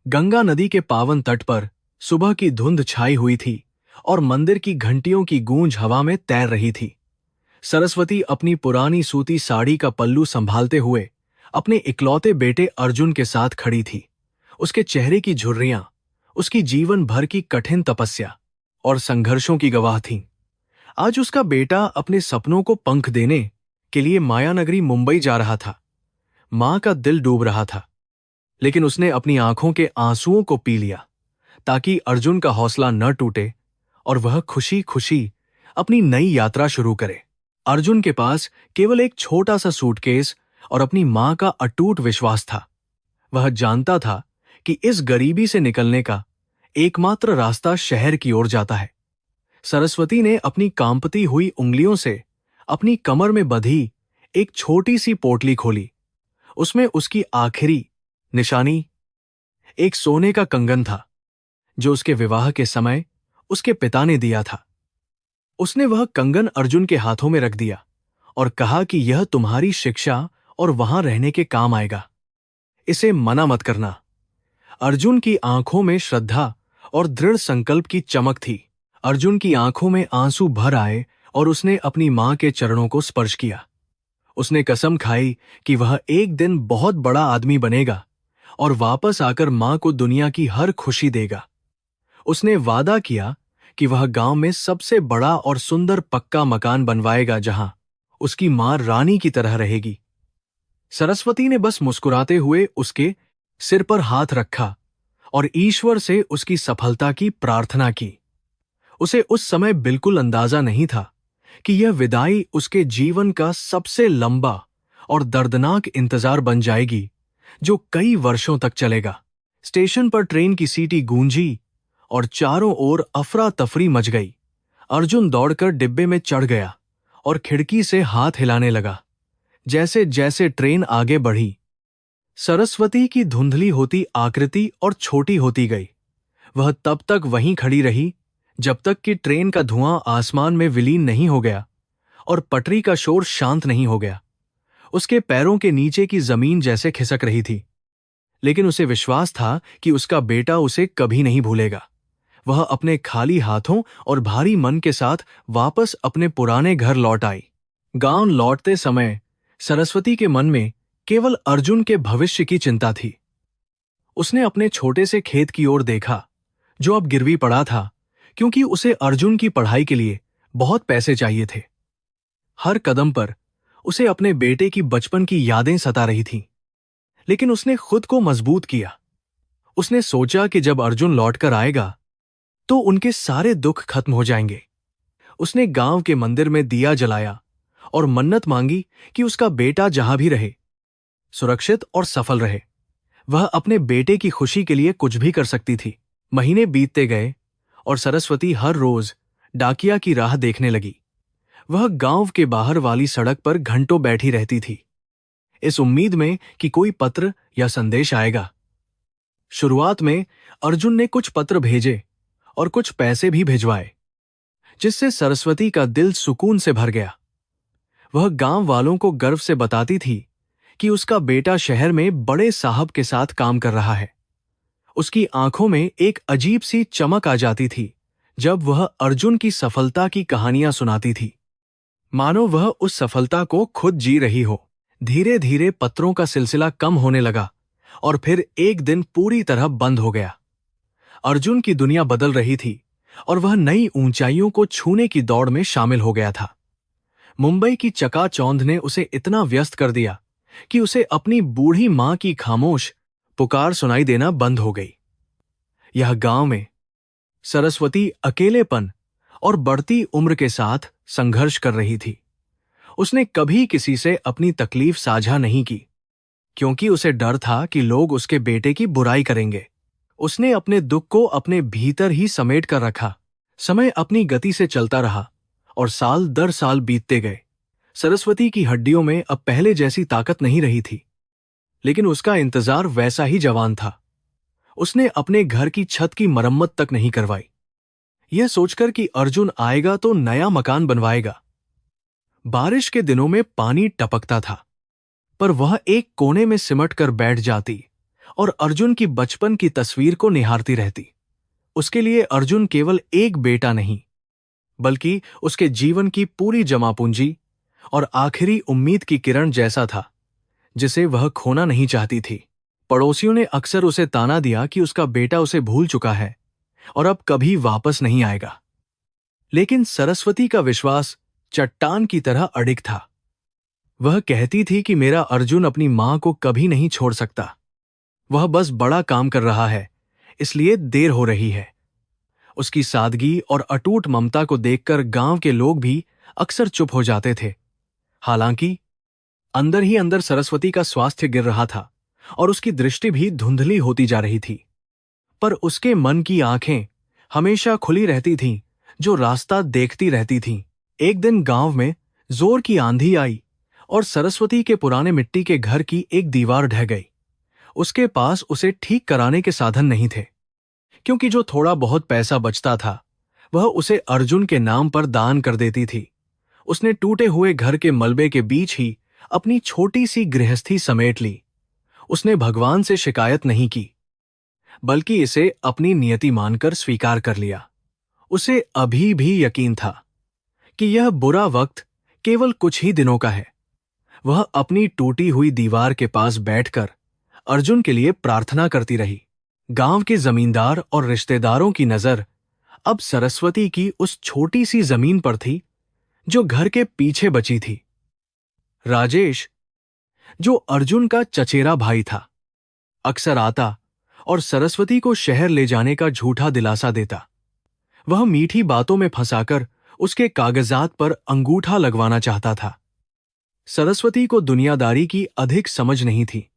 गंगा नदी के पावन तट पर सुबह की धुंध छाई हुई थी और मंदिर की घंटियों की गूंज हवा में तैर रही थी। सरस्वती अपनी पुरानी सूती साड़ी का पल्लू संभालते हुए अपने इकलौते बेटे अर्जुन के साथ खड़ी थी। उसके चेहरे की झुर्रियां उसकी जीवन भर की कठिन तपस्या और संघर्षों की गवाह थीं। आज उसका बेटा अपने सपनों को पंख देने के लिए मायानगरी मुंबई जा रहा था। मां का दिल डूब रहा था, लेकिन उसने अपनी आंखों के आंसुओं को पी लिया ताकि अर्जुन का हौसला न टूटे और वह खुशी खुशी अपनी नई यात्रा शुरू करे। अर्जुन के पास केवल एक छोटा सा सूटकेस और अपनी मां का अटूट विश्वास था। वह जानता था कि इस गरीबी से निकलने का एकमात्र रास्ता शहर की ओर जाता है। सरस्वती ने अपनी कांपती हुई उंगलियों से अपनी कमर में बंधी एक छोटी सी पोटली खोली। उसमें उसकी आखिरी निशानी एक सोने का कंगन था, जो उसके विवाह के समय उसके पिता ने दिया था। उसने वह कंगन अर्जुन के हाथों में रख दिया और कहा कि यह तुम्हारी शिक्षा और वहां रहने के काम आएगा। इसे मना मत करना। अर्जुन की आंखों में श्रद्धा और दृढ़ संकल्प की चमक थी। अर्जुन की आंखों में आंसू भर आए और उसने अपनी मां के चरणों को स्पर्श किया। उसने कसम खाई कि वह एक दिन बहुत बड़ा आदमी बनेगा और वापस आकर मां को दुनिया की हर खुशी देगा। उसने वादा किया कि वह गांव में सबसे बड़ा और सुंदर पक्का मकान बनवाएगा जहां उसकी मां रानी की तरह रहेगी। सरस्वती ने बस मुस्कुराते हुए उसके सिर पर हाथ रखा और ईश्वर से उसकी सफलता की प्रार्थना की। उसे उस समय बिल्कुल अंदाजा नहीं था कि यह विदाई उसके जीवन का सबसे लंबा और दर्दनाक इंतजार बन जाएगी, जो कई वर्षों तक चलेगा। स्टेशन पर ट्रेन की सीटी गूंजी और चारों ओर अफरा तफरी मच गई। अर्जुन दौड़कर डिब्बे में चढ़ गया और खिड़की से हाथ हिलाने लगा। जैसे जैसे ट्रेन आगे बढ़ी, सरस्वती की धुंधली होती आकृति और छोटी होती गई। वह तब तक वहीं खड़ी रही जब तक कि ट्रेन का धुआं आसमान में विलीन नहीं हो गया और पटरी का शोर शांत नहीं हो गया। उसके पैरों के नीचे की जमीन जैसे खिसक रही थी, लेकिन उसे विश्वास था कि उसका बेटा उसे कभी नहीं भूलेगा। वह अपने खाली हाथों और भारी मन के साथ वापस अपने पुराने घर लौट आई। गांव लौटते समय सरस्वती के मन में केवल अर्जुन के भविष्य की चिंता थी। उसने अपने छोटे से खेत की ओर देखा, जो अब गिरवी पड़ा था, क्योंकि उसे अर्जुन की पढ़ाई के लिए बहुत पैसे चाहिए थे। हर कदम पर उसे अपने बेटे की बचपन की यादें सता रही थीं, लेकिन उसने खुद को मजबूत किया। उसने सोचा कि जब अर्जुन लौटकर आएगा तो उनके सारे दुख खत्म हो जाएंगे। उसने गांव के मंदिर में दिया जलाया और मन्नत मांगी कि उसका बेटा जहां भी रहे, सुरक्षित और सफल रहे। वह अपने बेटे की खुशी के लिए कुछ भी कर सकती थी। महीने बीतते गए और सरस्वती हर रोज डाकिया की राह देखने लगी। वह गांव के बाहर वाली सड़क पर घंटों बैठी रहती थी, इस उम्मीद में कि कोई पत्र या संदेश आएगा। शुरुआत में अर्जुन ने कुछ पत्र भेजे और कुछ पैसे भी भिजवाए, जिससे सरस्वती का दिल सुकून से भर गया। वह गांव वालों को गर्व से बताती थी कि उसका बेटा शहर में बड़े साहब के साथ काम कर रहा है। उसकी आंखों में एक अजीब सी चमक आ जाती थी जब वह अर्जुन की सफलता की कहानियां सुनाती थी, मानो वह उस सफलता को खुद जी रही हो। धीरे धीरे पत्रों का सिलसिला कम होने लगा और फिर एक दिन पूरी तरह बंद हो गया। अर्जुन की दुनिया बदल रही थी और वह नई ऊंचाइयों को छूने की दौड़ में शामिल हो गया था। मुंबई की चकाचौंध ने उसे इतना व्यस्त कर दिया कि उसे अपनी बूढ़ी मां की खामोश पुकार सुनाई देना बंद हो गई। यह गांव में सरस्वती अकेलेपन और बढ़ती उम्र के साथ संघर्ष कर रही थी। उसने कभी किसी से अपनी तकलीफ साझा नहीं की, क्योंकि उसे डर था कि लोग उसके बेटे की बुराई करेंगे। उसने अपने दुख को अपने भीतर ही समेट कर रखा। समय अपनी गति से चलता रहा और साल दर साल बीतते गए। सरस्वती की हड्डियों में अब पहले जैसी ताकत नहीं रही थी, लेकिन उसका इंतजार वैसा ही जवान था। उसने अपने घर की छत की मरम्मत तक नहीं करवाई, यह सोचकर कि अर्जुन आएगा तो नया मकान बनवाएगा। बारिश के दिनों में पानी टपकता था, पर वह एक कोने में सिमट कर बैठ जाती और अर्जुन की बचपन की तस्वीर को निहारती रहती। उसके लिए अर्जुन केवल एक बेटा नहीं, बल्कि उसके जीवन की पूरी जमापूंजी और आखिरी उम्मीद की किरण जैसा था, जिसे वह खोना नहीं चाहती थी। पड़ोसियों ने अक्सर उसे ताना दिया कि उसका बेटा उसे भूल चुका है और अब कभी वापस नहीं आएगा। लेकिन सरस्वती का विश्वास चट्टान की तरह अडिग था। वह कहती थी कि मेरा अर्जुन अपनी मां को कभी नहीं छोड़ सकता। वह बस बड़ा काम कर रहा है, इसलिए देर हो रही है। उसकी सादगी और अटूट ममता को देखकर गांव के लोग भी अक्सर चुप हो जाते थे। हालांकि अंदर ही अंदर सरस्वती का स्वास्थ्य गिर रहा था और उसकी दृष्टि भी धुंधली होती जा रही थी। पर उसके मन की आंखें हमेशा खुली रहती थीं, जो रास्ता देखती रहती थीं। एक दिन गांव में जोर की आंधी आई और सरस्वती के पुराने मिट्टी के घर की एक दीवार ढह गई। उसके पास उसे ठीक कराने के साधन नहीं थे, क्योंकि जो थोड़ा बहुत पैसा बचता था वह उसे अर्जुन के नाम पर दान कर देती थी। उसने टूटे हुए घर के मलबे के बीच ही अपनी छोटी सी गृहस्थी समेट ली। उसने भगवान से शिकायत नहीं की, बल्कि इसे अपनी नियति मानकर स्वीकार कर लिया। उसे अभी भी यकीन था कि यह बुरा वक्त केवल कुछ ही दिनों का है। वह अपनी टूटी हुई दीवार के पास बैठकर अर्जुन के लिए प्रार्थना करती रही। गांव के जमींदार और रिश्तेदारों की नजर अब सरस्वती की उस छोटी सी जमीन पर थी जो घर के पीछे बची थी। राजेश, जो अर्जुन का चचेरा भाई था, अक्सर आता और सरस्वती को शहर ले जाने का झूठा दिलासा देता। वह मीठी बातों में फंसाकर उसके कागजात पर अंगूठा लगवाना चाहता था। सरस्वती को दुनियादारी की अधिक समझ नहीं थी।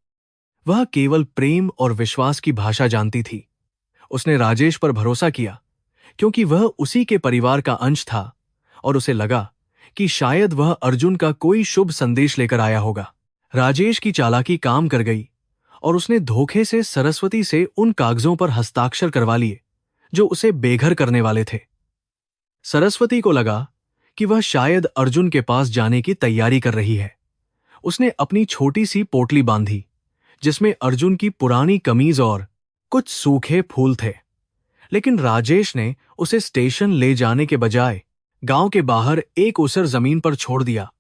वह केवल प्रेम और विश्वास की भाषा जानती थी। उसने राजेश पर भरोसा किया क्योंकि वह उसी के परिवार का अंश था और उसे लगा कि शायद वह अर्जुन का कोई शुभ संदेश लेकर आया होगा। राजेश की चालाकी काम कर गई और उसने धोखे से सरस्वती से उन कागजों पर हस्ताक्षर करवा लिए जो उसे बेघर करने वाले थे। सरस्वती को लगा कि वह शायद अर्जुन के पास जाने की तैयारी कर रही है। उसने अपनी छोटी सी पोटली बांधी, जिसमें अर्जुन की पुरानी कमीज और कुछ सूखे फूल थे। लेकिन राजेश ने उसे स्टेशन ले जाने के बजाय गांव के बाहर एक ऊसर जमीन पर छोड़ दिया,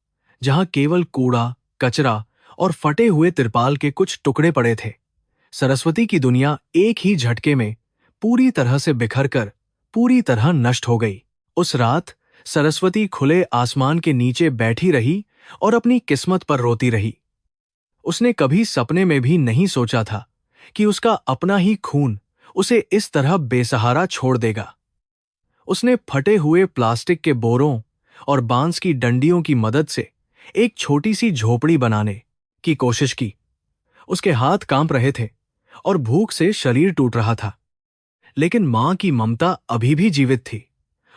जहां केवल कूड़ा, कचरा और फटे हुए तिरपाल के कुछ टुकड़े पड़े थे। सरस्वती की दुनिया एक ही झटके में पूरी तरह से बिखरकर पूरी तरह नष्ट हो गई। उस रात सरस्वती खुले आसमान के नीचे बैठी रही और अपनी किस्मत पर रोती रही। उसने कभी सपने में भी नहीं सोचा था कि उसका अपना ही खून उसे इस तरह बेसहारा छोड़ देगा। उसने फटे हुए प्लास्टिक के बोरों और बांस की डंडियों की मदद से एक छोटी सी झोपड़ी बनाने की कोशिश की। उसके हाथ कांप रहे थे और भूख से शरीर टूट रहा था, लेकिन मां की ममता अभी भी जीवित थी।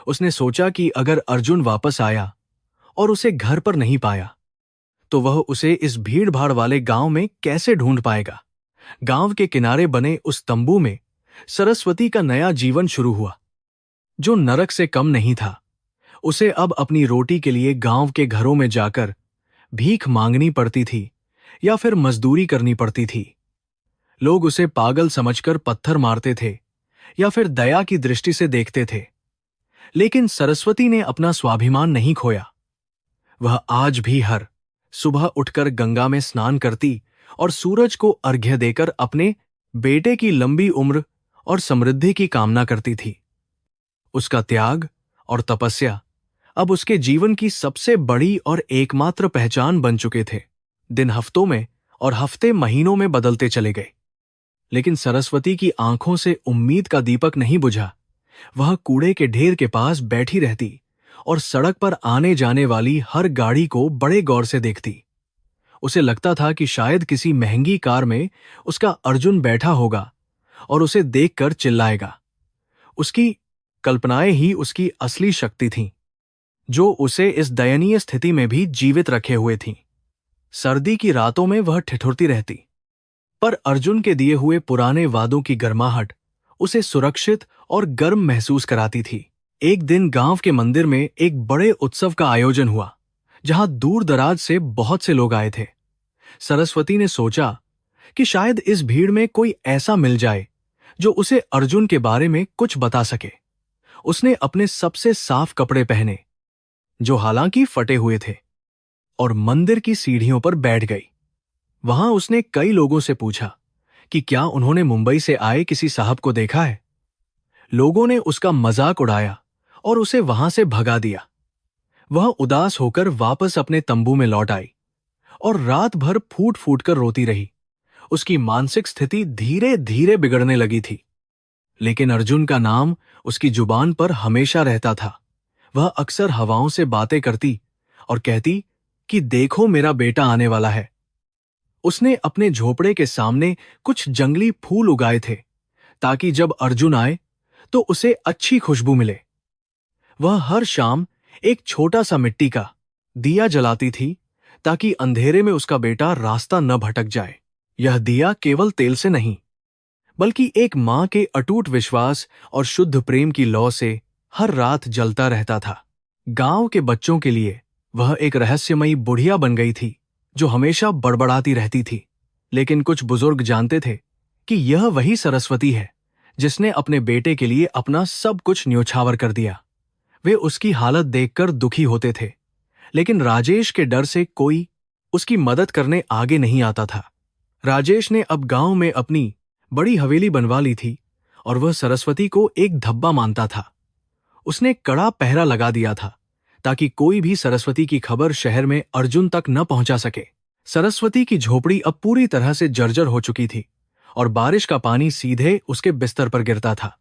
उसने सोचा कि अगर अर्जुन वापस आया और उसे घर पर नहीं पाया, तो वह उसे इस भीड़-भाड़ वाले गांव में कैसे ढूंढ पाएगा। गांव के किनारे बने उस तंबू में सरस्वती का नया जीवन शुरू हुआ, जो नरक से कम नहीं था। उसे अब अपनी रोटी के लिए गांव के घरों में जाकर भीख मांगनी पड़ती थी या फिर मजदूरी करनी पड़ती थी। लोग उसे पागल समझकर पत्थर मारते थे या फिर दया की दृष्टि से देखते थे, लेकिन सरस्वती ने अपना स्वाभिमान नहीं खोया। वह आज भी हर सुबह उठकर गंगा में स्नान करती और सूरज को अर्घ्य देकर अपने बेटे की लंबी उम्र और समृद्धि की कामना करती थी। उसका त्याग और तपस्या अब उसके जीवन की सबसे बड़ी और एकमात्र पहचान बन चुके थे। दिन हफ्तों में और हफ्ते महीनों में बदलते चले गए, लेकिन सरस्वती की आंखों से उम्मीद का दीपक नहीं बुझा। वह कूड़े के ढेर के पास बैठी रहती और सड़क पर आने जाने वाली हर गाड़ी को बड़े गौर से देखती। उसे लगता था कि शायद किसी महंगी कार में उसका अर्जुन बैठा होगा और उसे देखकर चिल्लाएगा। उसकी कल्पनाएं ही उसकी असली शक्ति थीं, जो उसे इस दयनीय स्थिति में भी जीवित रखे हुए थीं। सर्दी की रातों में वह ठिठुरती रहती, पर अर्जुन के दिए हुए पुराने वादों की गर्माहट उसे सुरक्षित और गर्म महसूस कराती थी। एक दिन गांव के मंदिर में एक बड़े उत्सव का आयोजन हुआ, जहां दूर दराज से बहुत से लोग आए थे। सरस्वती ने सोचा कि शायद इस भीड़ में कोई ऐसा मिल जाए जो उसे अर्जुन के बारे में कुछ बता सके। उसने अपने सबसे साफ कपड़े पहने, जो हालांकि फटे हुए थे, और मंदिर की सीढ़ियों पर बैठ गई। वहां उसने कई लोगों से पूछा कि क्या उन्होंने मुंबई से आए किसी साहब को देखा है। लोगों ने उसका मजाक उड़ाया और उसे वहां से भगा दिया। वह उदास होकर वापस अपने तंबू में लौट आई और रात भर फूट फूट कर रोती रही। उसकी मानसिक स्थिति धीरे धीरे बिगड़ने लगी थी, लेकिन अर्जुन का नाम उसकी जुबान पर हमेशा रहता था। वह अक्सर हवाओं से बातें करती और कहती कि देखो मेरा बेटा आने वाला है। उसने अपने झोपड़े के सामने कुछ जंगली फूल उगाए थे, ताकि जब अर्जुन आए तो उसे अच्छी खुशबू मिले। वह हर शाम एक छोटा सा मिट्टी का दिया जलाती थी, ताकि अंधेरे में उसका बेटा रास्ता न भटक जाए। यह दिया केवल तेल से नहीं, बल्कि एक मां के अटूट विश्वास और शुद्ध प्रेम की लौ से हर रात जलता रहता था। गांव के बच्चों के लिए वह एक रहस्यमयी बुढ़िया बन गई थी, जो हमेशा बड़बड़ाती रहती थी। लेकिन कुछ बुजुर्ग जानते थे कि यह वही सरस्वती है जिसने अपने बेटे के लिए अपना सब कुछ न्योछावर कर दिया। वे उसकी हालत देखकर दुखी होते थे, लेकिन राजेश के डर से कोई उसकी मदद करने आगे नहीं आता था। राजेश ने अब गांव में अपनी बड़ी हवेली बनवा ली थी और वह सरस्वती को एक धब्बा मानता था। उसने कड़ा पहरा लगा दिया था, ताकि कोई भी सरस्वती की खबर शहर में अर्जुन तक न पहुंचा सके। सरस्वती की झोपड़ी अब पूरी तरह से जर्जर हो चुकी थी और बारिश का पानी सीधे उसके बिस्तर पर गिरता था।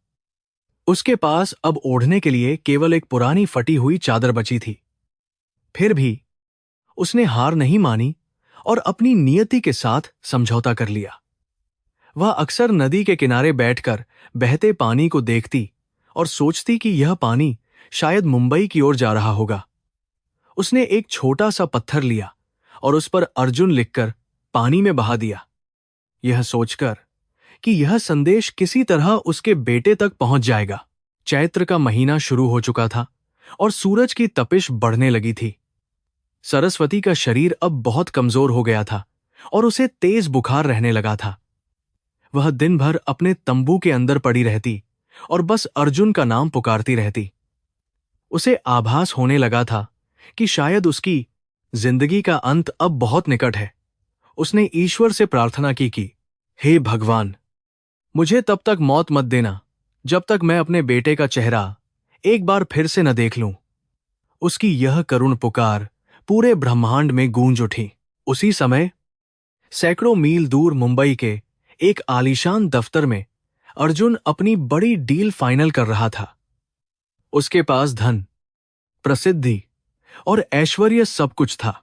उसके पास अब ओढ़ने के लिए केवल एक पुरानी फटी हुई चादर बची थी। फिर भी उसने हार नहीं मानी और अपनी नियति के साथ समझौता कर लिया। वह अक्सर नदी के किनारे बैठकर बहते पानी को देखती और सोचती कि यह पानी शायद मुंबई की ओर जा रहा होगा। उसने एक छोटा सा पत्थर लिया और उस पर अर्जुन लिखकर पानी में बहा दिया, यह सोचकर कि यह संदेश किसी तरह उसके बेटे तक पहुंच जाएगा। चैत्र का महीना शुरू हो चुका था और सूरज की तपिश बढ़ने लगी थी। सरस्वती का शरीर अब बहुत कमजोर हो गया था और उसे तेज बुखार रहने लगा था। वह दिन भर अपने तंबू के अंदर पड़ी रहती और बस अर्जुन का नाम पुकारती रहती। उसे आभास होने लगा था कि शायद उसकी जिंदगी का अंत अब बहुत निकट है। उसने ईश्वर से प्रार्थना की कि हे भगवान, मुझे तब तक मौत मत देना जब तक मैं अपने बेटे का चेहरा एक बार फिर से न देख लूं। उसकी यह करुण पुकार पूरे ब्रह्मांड में गूंज उठी। उसी समय सैकड़ों मील दूर मुंबई के एक आलीशान दफ्तर में अर्जुन अपनी बड़ी डील फाइनल कर रहा था। उसके पास धन, प्रसिद्धि और ऐश्वर्य सब कुछ था,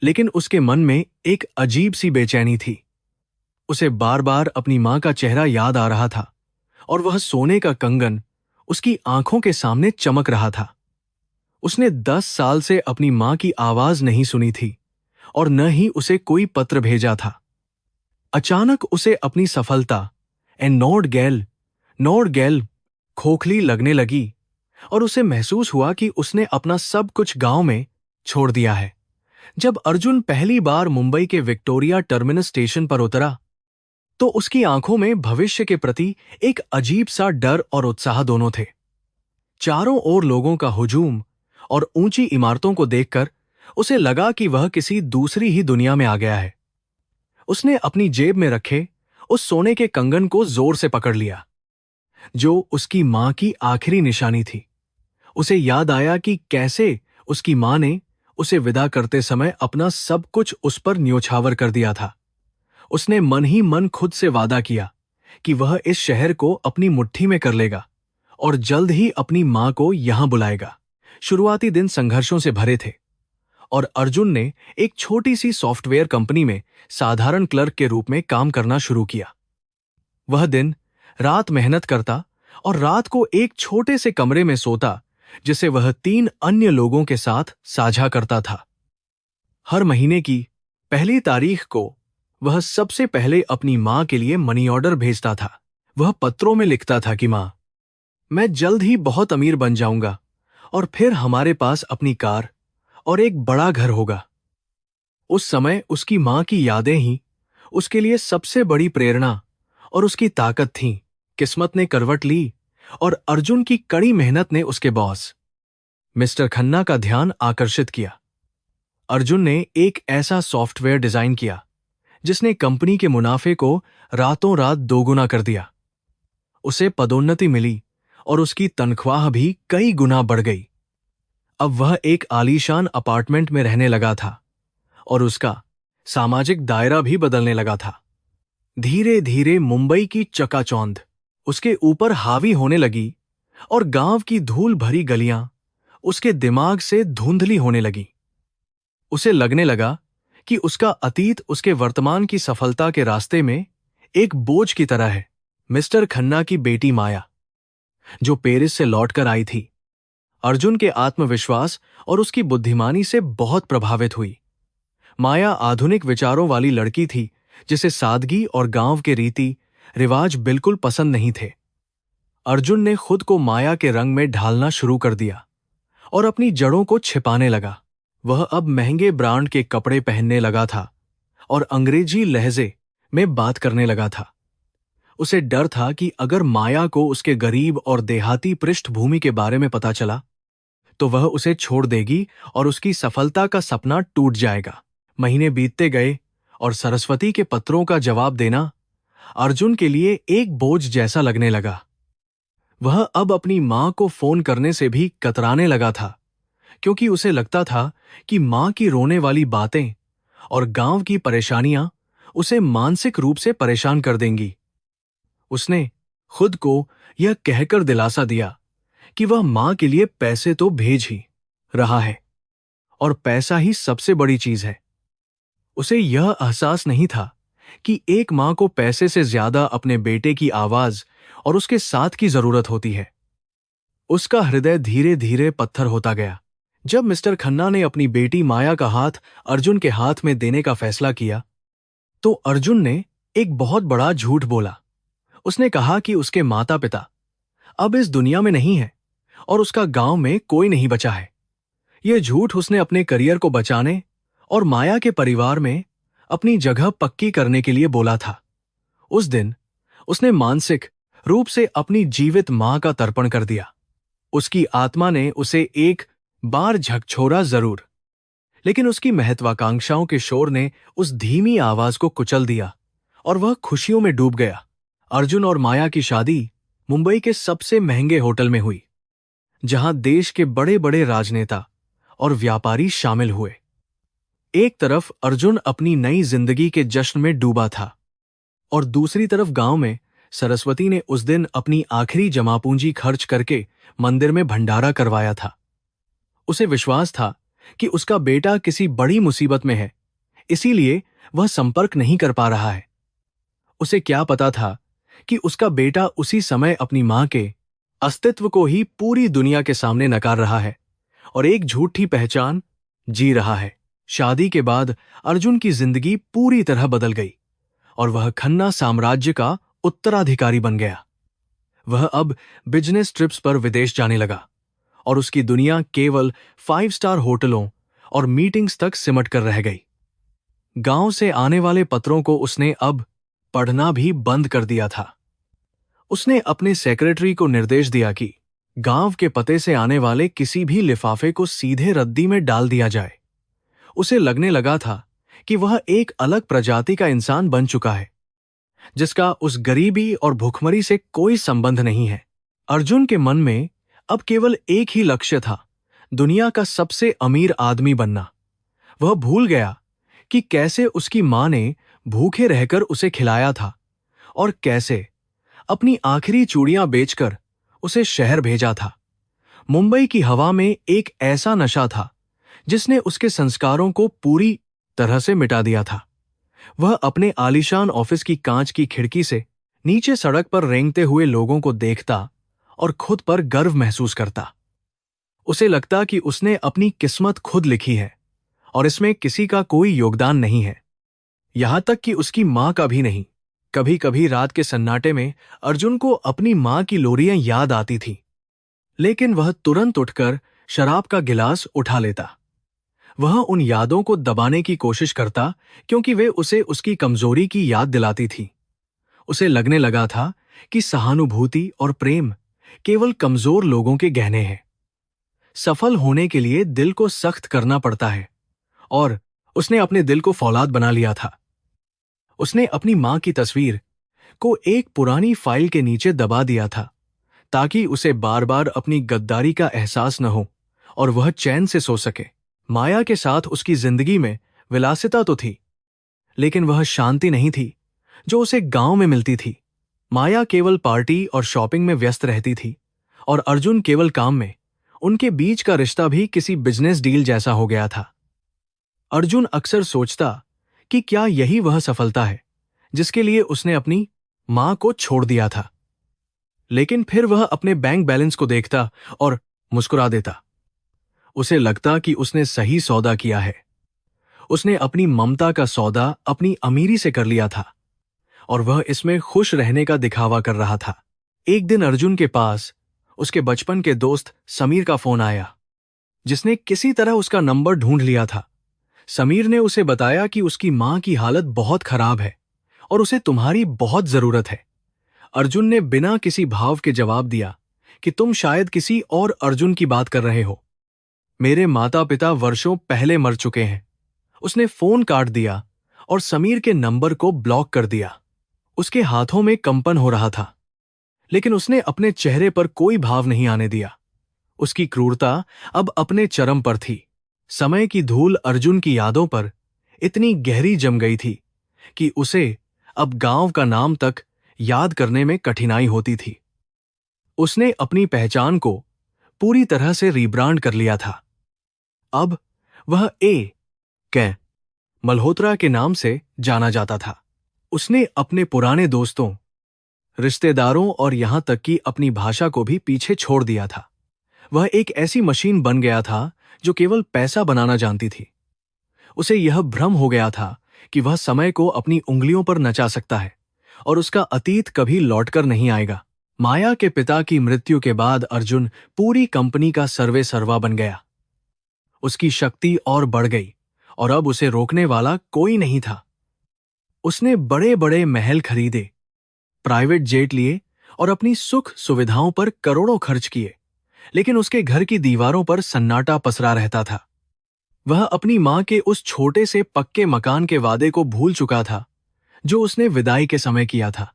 लेकिन उसके मन में एक अजीब सी बेचैनी थी। उसे बार बार अपनी मां का चेहरा याद आ रहा था और वह सोने का कंगन उसकी आंखों के सामने चमक रहा था। उसने 10 साल से अपनी मां की आवाज नहीं सुनी थी और न ही उसे कोई पत्र भेजा था। अचानक उसे अपनी सफलता नॉर्ड गैल खोखली लगने लगी और उसे महसूस हुआ कि उसने अपना सब कुछ गांव में छोड़ दिया है। जब अर्जुन पहली बार मुंबई के विक्टोरिया टर्मिनस स्टेशन पर उतरा, तो उसकी आंखों में भविष्य के प्रति एक अजीब सा डर और उत्साह दोनों थे। चारों ओर लोगों का हुजूम और ऊंची इमारतों को देखकर उसे लगा कि वह किसी दूसरी ही दुनिया में आ गया है। उसने अपनी जेब में रखे उस सोने के कंगन को जोर से पकड़ लिया, जो उसकी मां की आखिरी निशानी थी। उसे याद आया कि कैसे उसकी मां ने उसे विदा करते समय अपना सब कुछ उस पर न्योछावर कर दिया था। उसने मन ही मन खुद से वादा किया कि वह इस शहर को अपनी मुट्ठी में कर लेगा और जल्द ही अपनी मां को यहां बुलाएगा। शुरुआती दिन संघर्षों से भरे थे और अर्जुन ने एक छोटी सी सॉफ्टवेयर कंपनी में साधारण क्लर्क के रूप में काम करना शुरू किया। वह दिन रात मेहनत करता और रात को एक छोटे से कमरे में सोता, जिसे वह 3 अन्य लोगों के साथ साझा करता था। हर महीने की पहली तारीख को वह सबसे पहले अपनी मां के लिए मनी ऑर्डर भेजता था। वह पत्रों में लिखता था कि मां, मैं जल्द ही बहुत अमीर बन जाऊंगा और फिर हमारे पास अपनी कार और एक बड़ा घर होगा। उस समय उसकी मां की यादें ही उसके लिए सबसे बड़ी प्रेरणा और उसकी ताकत थी। किस्मत ने करवट ली और अर्जुन की कड़ी मेहनत ने उसके बॉस मिस्टर खन्ना का ध्यान आकर्षित किया। अर्जुन ने एक ऐसा सॉफ्टवेयर डिजाइन किया जिसने कंपनी के मुनाफे को रातों रात दोगुना कर दिया। उसे पदोन्नति मिली और उसकी तनख्वाह भी कई गुना बढ़ गई। अब वह एक आलीशान अपार्टमेंट में रहने लगा था और उसका सामाजिक दायरा भी बदलने लगा था। धीरे धीरे मुंबई की चकाचौंध उसके ऊपर हावी होने लगी और गांव की धूल भरी गलियां उसके दिमाग से धुंधली होने लगी। उसे लगने लगा कि उसका अतीत उसके वर्तमान की सफलता के रास्ते में एक बोझ की तरह है। मिस्टर खन्ना की बेटी माया, जो पेरिस से लौटकर आई थी, अर्जुन के आत्मविश्वास और उसकी बुद्धिमानी से बहुत प्रभावित हुई। माया आधुनिक विचारों वाली लड़की थी जिसे सादगी और गांव के रीति रिवाज बिल्कुल पसंद नहीं थे। अर्जुन ने खुद को माया के रंग में ढालना शुरू कर दिया और अपनी जड़ों को छिपाने लगा। वह अब महंगे ब्रांड के कपड़े पहनने लगा था और अंग्रेजी लहजे में बात करने लगा था। उसे डर था कि अगर माया को उसके गरीब और देहाती पृष्ठभूमि के बारे में पता चला तो वह उसे छोड़ देगी और उसकी सफलता का सपना टूट जाएगा। महीने बीतते गए और सरस्वती के पत्रों का जवाब देना अर्जुन के लिए एक बोझ जैसा लगने लगा। वह अब अपनी मां को फोन करने से भी कतराने लगा था, क्योंकि उसे लगता था कि मां की रोने वाली बातें और गांव की परेशानियां उसे मानसिक रूप से परेशान कर देंगी। उसने खुद को यह कहकर दिलासा दिया कि वह मां के लिए पैसे तो भेज ही रहा है और पैसा ही सबसे बड़ी चीज है। उसे यह एहसास नहीं था कि एक मां को पैसे से ज्यादा अपने बेटे की आवाज और उसके साथ की जरूरत होती है। उसका हृदय धीरे धीरे पत्थर होता गया। जब मिस्टर खन्ना ने अपनी बेटी माया का हाथ अर्जुन के हाथ में देने का फैसला किया तो अर्जुन ने एक बहुत बड़ा झूठ बोला। उसने कहा कि उसके माता पिता अब इस दुनिया में नहीं है और उसका गांव में कोई नहीं बचा है। यह झूठ उसने अपने करियर को बचाने और माया के परिवार में अपनी जगह पक्की करने के लिए बोला था। उस दिन उसने मानसिक रूप से अपनी जीवित मां का तर्पण कर दिया। उसकी आत्मा ने उसे एक बार झकझोरा जरूर, लेकिन उसकी महत्वाकांक्षाओं के शोर ने उस धीमी आवाज को कुचल दिया और वह खुशियों में डूब गया। अर्जुन और माया की शादी मुंबई के सबसे महंगे होटल में हुई, जहां देश के बड़े बड़े राजनेता और व्यापारी शामिल हुए। एक तरफ अर्जुन अपनी नई जिंदगी के जश्न में डूबा था और दूसरी तरफ गांव में सरस्वती ने उस दिन अपनी आखिरी जमापूंजी खर्च करके मंदिर में भंडारा करवाया था। उसे विश्वास था कि उसका बेटा किसी बड़ी मुसीबत में है, इसीलिए वह संपर्क नहीं कर पा रहा है। उसे क्या पता था कि उसका बेटा उसी समय अपनी मां के अस्तित्व को ही पूरी दुनिया के सामने नकार रहा है और एक झूठी पहचान जी रहा है। शादी के बाद अर्जुन की जिंदगी पूरी तरह बदल गई और वह खन्ना साम्राज्य का उत्तराधिकारी बन गया। वह अब बिजनेस ट्रिप्स पर विदेश जाने लगा और उसकी दुनिया केवल 5 स्टार होटलों और मीटिंग्स तक सिमट कर रह गई। गांव से आने वाले पत्रों को उसने अब पढ़ना भी बंद कर दिया था। उसने अपने सेक्रेटरी को निर्देश दिया कि गांव के पते से आने वाले किसी भी लिफाफे को सीधे रद्दी में डाल दिया जाए। उसे लगने लगा था कि वह एक अलग प्रजाति का इंसान बन चुका है, जिसका उस गरीबी और भूखमरी से कोई संबंध नहीं है। अर्जुन के मन में अब केवल एक ही लक्ष्य था, दुनिया का सबसे अमीर आदमी बनना। वह भूल गया कि कैसे उसकी मां ने भूखे रहकर उसे खिलाया था और कैसे अपनी आखिरी चूड़ियां बेचकर उसे शहर भेजा था। मुंबई की हवा में एक ऐसा नशा था जिसने उसके संस्कारों को पूरी तरह से मिटा दिया था। वह अपने आलीशान ऑफिस की कांच की खिड़की से नीचे सड़क पर रेंगते हुए लोगों को देखता और खुद पर गर्व महसूस करता। उसे लगता कि उसने अपनी किस्मत खुद लिखी है और इसमें किसी का कोई योगदान नहीं है, यहां तक कि उसकी मां का भी नहीं। कभी कभी रात के सन्नाटे में अर्जुन को अपनी मां की लोरियां याद आती थी, लेकिन वह तुरंत उठकर शराब का गिलास उठा लेता। वह उन यादों को दबाने की कोशिश करता क्योंकि वे उसे उसकी कमजोरी की याद दिलाती थी। उसे लगने लगा था कि सहानुभूति और प्रेम केवल कमजोर लोगों के गहने हैं। सफल होने के लिए दिल को सख्त करना पड़ता है, और उसने अपने दिल को फौलाद बना लिया था। उसने अपनी मां की तस्वीर को एक पुरानी फाइल के नीचे दबा दिया था, ताकि उसे बार बार अपनी गद्दारी का एहसास न हो और वह चैन से सो सके। माया के साथ उसकी जिंदगी में विलासिता तो थी, लेकिन वह शांति नहीं थी जो उसे गांव में मिलती थी। माया केवल पार्टी और शॉपिंग में व्यस्त रहती थी, और अर्जुन केवल काम में। उनके बीच का रिश्ता भी किसी बिजनेस डील जैसा हो गया था। अर्जुन अक्सर सोचता कि क्या यही वह सफलता है जिसके लिए उसने अपनी मां को छोड़ दिया था। लेकिन फिर वह अपने बैंक बैलेंस को देखता और मुस्कुरा देता। उसे लगता कि उसने सही सौदा किया है। उसने अपनी ममता का सौदा अपनी अमीरी से कर लिया था, और वह इसमें खुश रहने का दिखावा कर रहा था। एक दिन अर्जुन के पास उसके बचपन के दोस्त समीर का फोन आया, जिसने किसी तरह उसका नंबर ढूंढ लिया था। समीर ने उसे बताया कि उसकी मां की हालत बहुत खराब है और उसे तुम्हारी बहुत जरूरत है। अर्जुन ने बिना किसी भाव के जवाब दिया कि तुम शायद किसी और अर्जुन की बात कर रहे हो। मेरे माता पिता वर्षों पहले मर चुके हैं। उसने फोन काट दिया और समीर के नंबर को ब्लॉक कर दिया। उसके हाथों में कंपन हो रहा था, लेकिन उसने अपने चेहरे पर कोई भाव नहीं आने दिया। उसकी क्रूरता अब अपने चरम पर थी। समय की धूल अर्जुन की यादों पर इतनी गहरी जम गई थी कि उसे अब गांव का नाम तक याद करने में कठिनाई होती थी। उसने अपनी पहचान को पूरी तरह से रीब्रांड कर लिया था। अब वह के मल्होत्रा के नाम से जाना जाता था। उसने अपने पुराने दोस्तों, रिश्तेदारों और यहां तक कि अपनी भाषा को भी पीछे छोड़ दिया था। वह एक ऐसी मशीन बन गया था जो केवल पैसा बनाना जानती थी। उसे यह भ्रम हो गया था कि वह समय को अपनी उंगलियों पर नचा सकता है और उसका अतीत कभी लौटकर नहीं आएगा। माया के पिता की मृत्यु के बाद अर्जुन पूरी कंपनी का सर्वे सर्वा बन गया। उसकी शक्ति और बढ़ गई और अब उसे रोकने वाला कोई नहीं था। उसने बड़े बड़े महल खरीदे, प्राइवेट जेट लिए और अपनी सुख सुविधाओं पर करोड़ों खर्च किए, लेकिन उसके घर की दीवारों पर सन्नाटा पसरा रहता था। वह अपनी मां के उस छोटे से पक्के मकान के वादे को भूल चुका था जो उसने विदाई के समय किया था।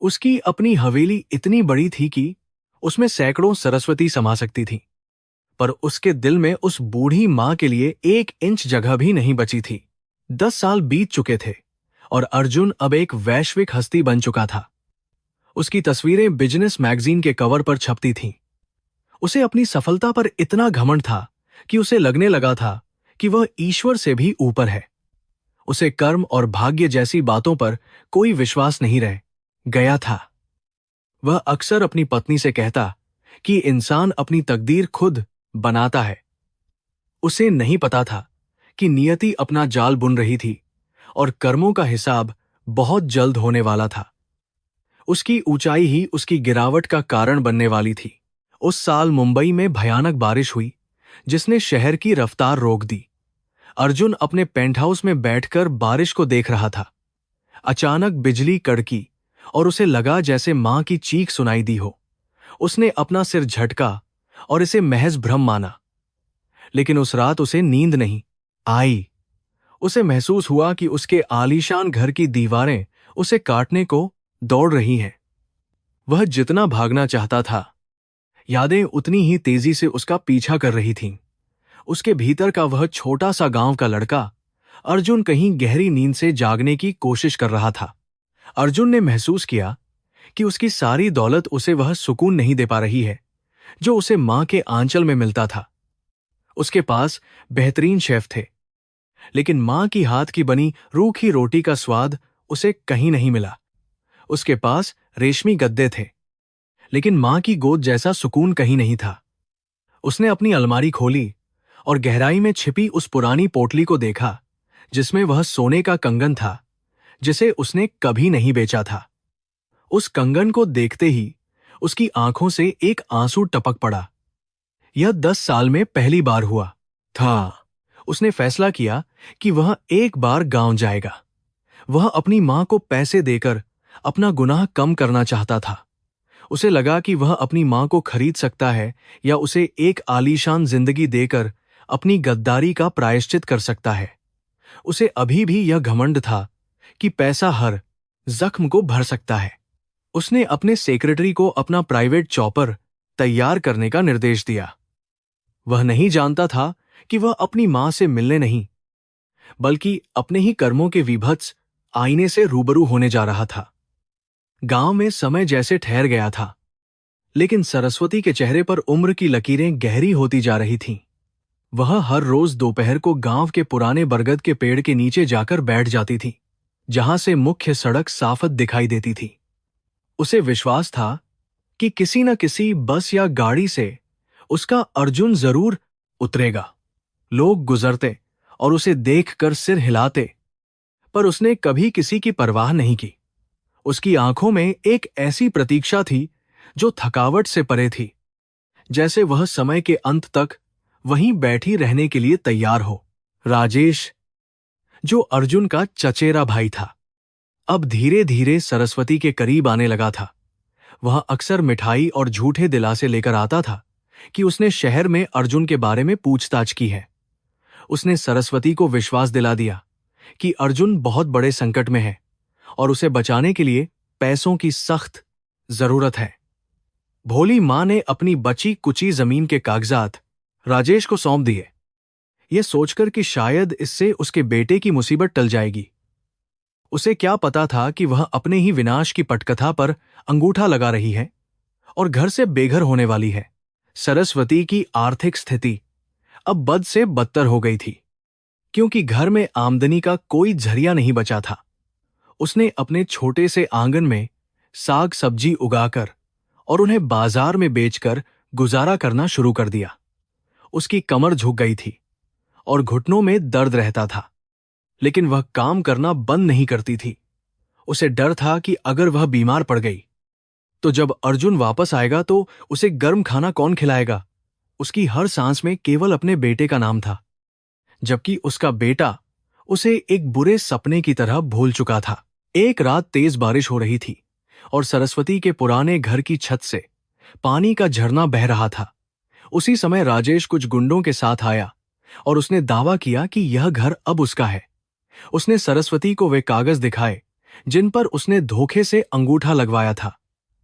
उसकी अपनी हवेली इतनी बड़ी थी कि उसमें सैकड़ों सरस्वती समा सकती थी, पर उसके दिल में उस बूढ़ी मां के लिए 1 इंच जगह भी नहीं बची थी। 10 साल बीत चुके थे और अर्जुन अब एक वैश्विक हस्ती बन चुका था। उसकी तस्वीरें बिजनेस मैगजीन के कवर पर छपती थीं। उसे अपनी सफलता पर इतना घमंड था कि उसे लगने लगा था कि वह ईश्वर से भी ऊपर है। उसे कर्म और भाग्य जैसी बातों पर कोई विश्वास नहीं रह गया था। वह अक्सर अपनी पत्नी से कहता कि इंसान अपनी तकदीर खुद बनाता है। उसे नहीं पता था कि नियति अपना जाल बुन रही थी और कर्मों का हिसाब बहुत जल्द होने वाला था। उसकी ऊंचाई ही उसकी गिरावट का कारण बनने वाली थी। उस साल मुंबई में भयानक बारिश हुई जिसने शहर की रफ्तार रोक दी। अर्जुन अपने पेंटहाउस में बैठकर बारिश को देख रहा था। अचानक बिजली कड़की और उसे लगा जैसे मां की चीख सुनाई दी हो। उसने अपना सिर झटका और इसे महज भ्रम माना। लेकिन उस रात उसे नींद नहीं आई। उसे महसूस हुआ कि उसके आलीशान घर की दीवारें उसे काटने को दौड़ रही हैं। वह जितना भागना चाहता था, यादें उतनी ही तेजी से उसका पीछा कर रही थीं। उसके भीतर का वह छोटा सा गांव का लड़का अर्जुन कहीं गहरी नींद से जागने की कोशिश कर रहा था। अर्जुन ने महसूस किया कि उसकी सारी दौलत उसे वह सुकून नहीं दे पा रही है जो उसे मां के आंचल में मिलता था। उसके पास बेहतरीन शेफ थे, लेकिन मां की हाथ की बनी रूखी रोटी का स्वाद उसे कहीं नहीं मिला। उसके पास रेशमी गद्दे थे, लेकिन मां की गोद जैसा सुकून कहीं नहीं था। उसने अपनी अलमारी खोली और गहराई में छिपी उस पुरानी पोटली को देखा जिसमें वह सोने का कंगन था जिसे उसने कभी नहीं बेचा था। उस कंगन को देखते ही उसकी आंखों से एक आंसू टपक पड़ा। यह 10 साल में पहली बार हुआ था। उसने फैसला किया कि वह एक बार गांव जाएगा। वह अपनी मां को पैसे देकर अपना गुनाह कम करना चाहता था। उसे लगा कि वह अपनी मां को खरीद सकता है या उसे एक आलीशान जिंदगी देकर अपनी गद्दारी का प्रायश्चित कर सकता है। उसे अभी भी यह घमंड था कि पैसा हर जख्म को भर सकता है। उसने अपने सेक्रेटरी को अपना प्राइवेट चॉपर तैयार करने का निर्देश दिया। वह नहीं जानता था कि वह अपनी मां से मिलने नहीं, बल्कि अपने ही कर्मों के विभत्स आईने से रूबरू होने जा रहा था। गांव में समय जैसे ठहर गया था, लेकिन सरस्वती के चेहरे पर उम्र की लकीरें गहरी होती जा रही थीं। वह हर रोज दोपहर को गांव के पुराने बरगद के पेड़ के नीचे जाकर बैठ जाती थी, जहां से मुख्य सड़क साफत दिखाई देती थी। उसे विश्वास था कि किसी न किसी बस या गाड़ी से उसका अर्जुन जरूर उतरेगा। लोग गुजरते और उसे देखकर सिर हिलाते, पर उसने कभी किसी की परवाह नहीं की। उसकी आंखों में एक ऐसी प्रतीक्षा थी जो थकावट से परे थी, जैसे वह समय के अंत तक वहीं बैठी रहने के लिए तैयार हो। राजेश, जो अर्जुन का चचेरा भाई था, अब धीरे धीरे सरस्वती के करीब आने लगा था। वह अक्सर मिठाई और झूठे दिलासे लेकर आता था कि उसने शहर में अर्जुन के बारे में पूछताछ की है। उसने सरस्वती को विश्वास दिला दिया कि अर्जुन बहुत बड़े संकट में है और उसे बचाने के लिए पैसों की सख्त जरूरत है। भोली मां ने अपनी बची कुची जमीन के कागजात राजेश को सौंप दिए, यह सोचकर कि शायद इससे उसके बेटे की मुसीबत टल जाएगी। उसे क्या पता था कि वह अपने ही विनाश की पटकथा पर अंगूठा लगा रही है और घर से बेघर होने वाली है। सरस्वती की आर्थिक स्थिति अब बद से बदतर हो गई थी, क्योंकि घर में आमदनी का कोई जरिया नहीं बचा था। उसने अपने छोटे से आंगन में साग सब्जी उगाकर और उन्हें बाजार में बेचकर गुजारा करना शुरू कर दिया। उसकी कमर झुक गई थी और घुटनों में दर्द रहता था, लेकिन वह काम करना बंद नहीं करती थी। उसे डर था कि अगर वह बीमार पड़ गई तो जब अर्जुन वापस आएगा तो उसे गर्म खाना कौन खिलाएगा। उसकी हर सांस में केवल अपने बेटे का नाम था, जबकि उसका बेटा उसे एक बुरे सपने की तरह भूल चुका था। एक रात तेज बारिश हो रही थी और सरस्वती के पुराने घर की छत से पानी का झरना बह रहा था। उसी समय राजेश कुछ गुंडों के साथ आया और उसने दावा किया कि यह घर अब उसका है। उसने सरस्वती को वे कागज दिखाए जिन पर उसने धोखे से अंगूठा लगवाया था।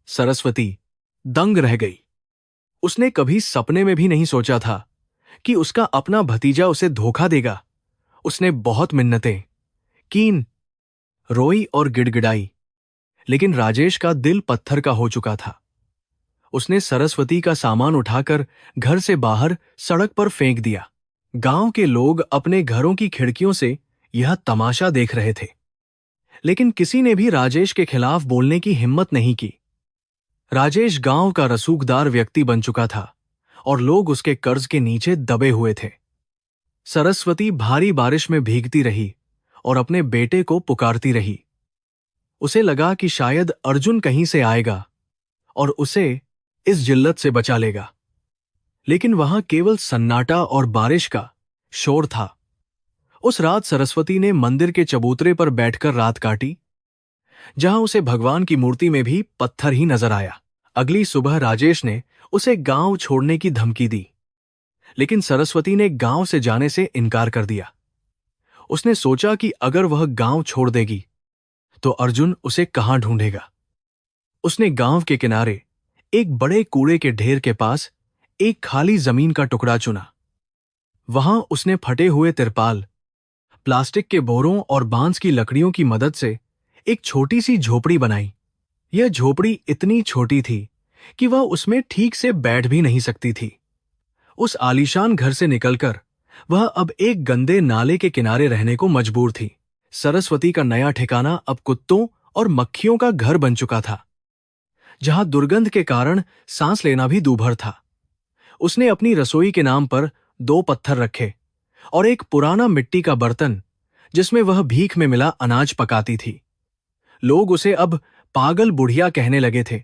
सरस्वती दंग रह गई। उसने कभी सपने में भी नहीं सोचा था कि उसका अपना भतीजा उसे धोखा देगा। उसने बहुत मिन्नतें कीन, रोई और गिड़गिड़ाई, लेकिन राजेश का दिल पत्थर का हो चुका था। उसने सरस्वती का सामान उठाकर घर से बाहर सड़क पर फेंक दिया। गांव के लोग अपने घरों की खिड़कियों से यह तमाशा देख रहे थे, लेकिन किसी ने भी राजेश के खिलाफ बोलने की हिम्मत नहीं की। राजेश गांव का रसूखदार व्यक्ति बन चुका था और लोग उसके कर्ज के नीचे दबे हुए थे। सरस्वती भारी बारिश में भीगती रही और अपने बेटे को पुकारती रही। उसे लगा कि शायद अर्जुन कहीं से आएगा और उसे इस जिल्लत से बचा लेगा, लेकिन वहां केवल सन्नाटा और बारिश का शोर था। उस रात सरस्वती ने मंदिर के चबूतरे पर बैठकर रात काटी, जहां उसे भगवान की मूर्ति में भी पत्थर ही नजर आया। अगली सुबह राजेश ने उसे गांव छोड़ने की धमकी दी, लेकिन सरस्वती ने गांव से जाने से इनकार कर दिया। उसने सोचा कि अगर वह गांव छोड़ देगी तो अर्जुन उसे कहां ढूंढेगा। उसने गांव के किनारे एक बड़े कूड़े के ढेर के पास एक खाली जमीन का टुकड़ा चुना। वहां उसने फटे हुए तिरपाल, प्लास्टिक के बोरों और बांस की लकड़ियों की मदद से एक छोटी सी झोपड़ी बनाई। यह झोपड़ी इतनी छोटी थी कि वह उसमें ठीक से बैठ भी नहीं सकती थी। उस आलीशान घर से निकलकर वह अब एक गंदे नाले के किनारे रहने को मजबूर थी। सरस्वती का नया ठिकाना अब कुत्तों और मक्खियों का घर बन चुका था, जहां दुर्गंध के कारण सांस लेना भी दूभर था। उसने अपनी रसोई के नाम पर 2 पत्थर रखे और एक पुराना मिट्टी का बर्तन जिसमें वह भीख में मिला अनाज पकाती थी। लोग उसे अब पागल बुढ़िया कहने लगे थे,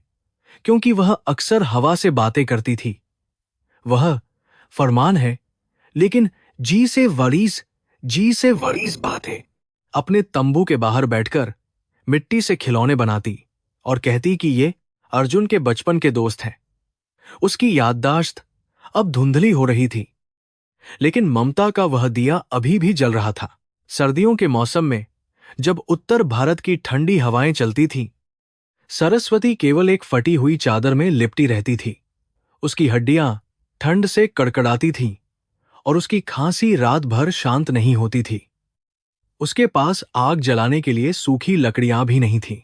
क्योंकि वह अक्सर हवा से बातें करती थी। वह फरमान है, लेकिन जी से वरीस बातें अपने तंबू के बाहर बैठकर मिट्टी से खिलौने बनाती और कहती कि ये अर्जुन के बचपन के दोस्त हैं। उसकी याददाश्त अब धुंधली हो रही थी, लेकिन ममता का वह दिया अभी भी जल रहा था। सर्दियों के मौसम में जब उत्तर भारत की ठंडी हवाएं चलती थीं, सरस्वती केवल एक फटी हुई चादर में लिपटी रहती थी। उसकी हड्डियां ठंड से कड़कड़ाती थीं और उसकी खांसी रात भर शांत नहीं होती थी। उसके पास आग जलाने के लिए सूखी लकड़ियां भी नहीं थीं,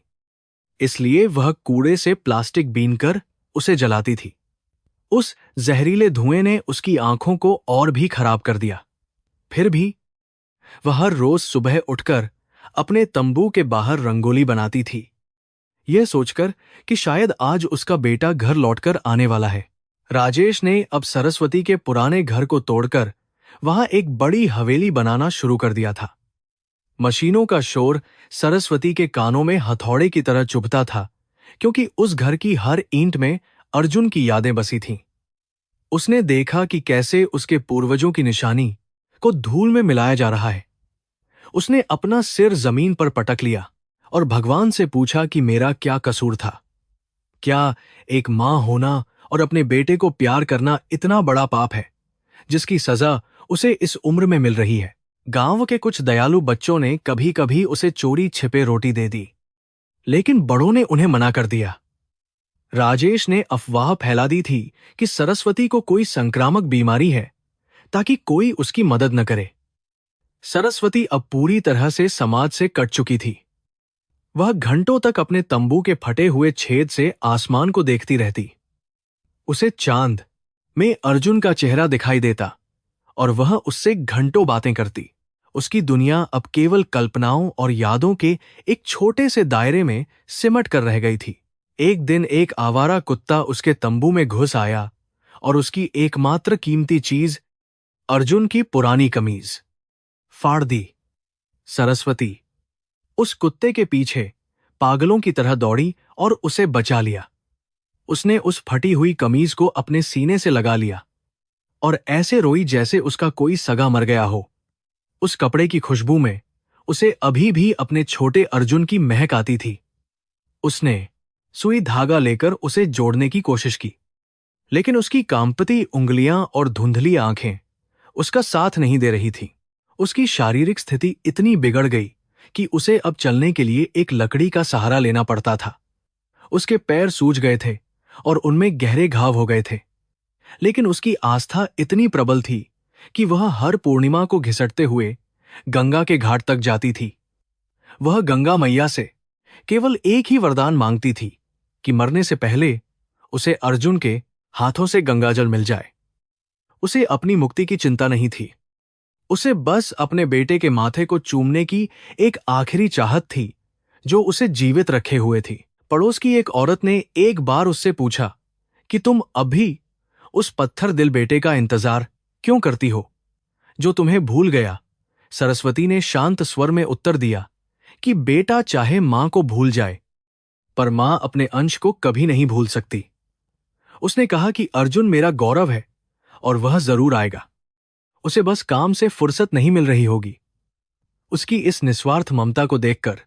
इसलिए वह कूड़े से प्लास्टिक बीनकर उसे जलाती थी। उस जहरीले धुएं ने उसकी आंखों को और भी खराब कर दिया। फिर भी वह हर रोज सुबह उठकर अपने तंबू के बाहर रंगोली बनाती थी, यह सोचकर कि शायद आज उसका बेटा घर लौटकर आने वाला है। राजेश ने अब सरस्वती के पुराने घर को तोड़कर वहां एक बड़ी हवेली बनाना शुरू कर दिया था। मशीनों का शोर सरस्वती के कानों में हथौड़े की तरह चुभता था, क्योंकि उस घर की हर ईंट में अर्जुन की यादें बसी थीं। उसने देखा कि कैसे उसके पूर्वजों की निशानी को धूल में मिलाया जा रहा है। उसने अपना सिर जमीन पर पटक लिया और भगवान से पूछा कि मेरा क्या कसूर था? क्या एक मां होना और अपने बेटे को प्यार करना इतना बड़ा पाप है, जिसकी सजा उसे इस उम्र में मिल रही है? गांव के कुछ दयालु बच्चों ने कभी कभी उसे चोरी छिपे रोटी दे दी, लेकिन बड़ों ने उन्हें मना कर दिया। राजेश ने अफवाह फैला दी थी कि सरस्वती को कोई संक्रामक बीमारी है, ताकि कोई उसकी मदद न करे। सरस्वती अब पूरी तरह से समाज से कट चुकी थी। वह घंटों तक अपने तंबू के फटे हुए छेद से आसमान को देखती रहती। उसे चांद में अर्जुन का चेहरा दिखाई देता और वह उससे घंटों बातें करती। उसकी दुनिया अब केवल कल्पनाओं और यादों के एक छोटे से दायरे में सिमट कर रह गई थी। एक दिन एक आवारा कुत्ता उसके तंबू में घुस आया और उसकी एकमात्र कीमती चीज, अर्जुन की पुरानी कमीज, फाड़ दी। सरस्वती उस कुत्ते के पीछे पागलों की तरह दौड़ी और उसे बचा लिया। उसने उस फटी हुई कमीज को अपने सीने से लगा लिया और ऐसे रोई जैसे उसका कोई सगा मर गया हो। उस कपड़े की खुशबू में उसे अभी भी अपने छोटे अर्जुन की महक आती थी। उसने सुई धागा लेकर उसे जोड़ने की कोशिश की, लेकिन उसकी कांपती उंगलियां और धुंधली आंखें उसका साथ नहीं दे रही थीं। उसकी शारीरिक स्थिति इतनी बिगड़ गई कि उसे अब चलने के लिए एक लकड़ी का सहारा लेना पड़ता था। उसके पैर सूज गए थे और उनमें गहरे घाव हो गए थे, लेकिन उसकी आस्था इतनी प्रबल थी कि वह हर पूर्णिमा को घिसटते हुए गंगा के घाट तक जाती थी। वह गंगा मैया से केवल एक ही वरदान मांगती थी कि मरने से पहले उसे अर्जुन के हाथों से गंगाजल मिल जाए। उसे अपनी मुक्ति की चिंता नहीं थी। उसे बस अपने बेटे के माथे को चूमने की एक आखिरी चाहत थी जो उसे जीवित रखे हुए थी। पड़ोस की एक औरत ने एक बार उससे पूछा कि तुम अभी उस पत्थर दिल बेटे का इंतजार क्यों करती हो जो तुम्हें भूल गया? सरस्वती ने शांत स्वर में उत्तर दिया कि बेटा चाहे मां को भूल जाए, पर मां अपने अंश को कभी नहीं भूल सकती। उसने कहा कि अर्जुन मेरा गौरव है और वह जरूर आएगा। उसे बस काम से फुर्सत नहीं मिल रही होगी। उसकी इस निस्वार्थ ममता को देखकर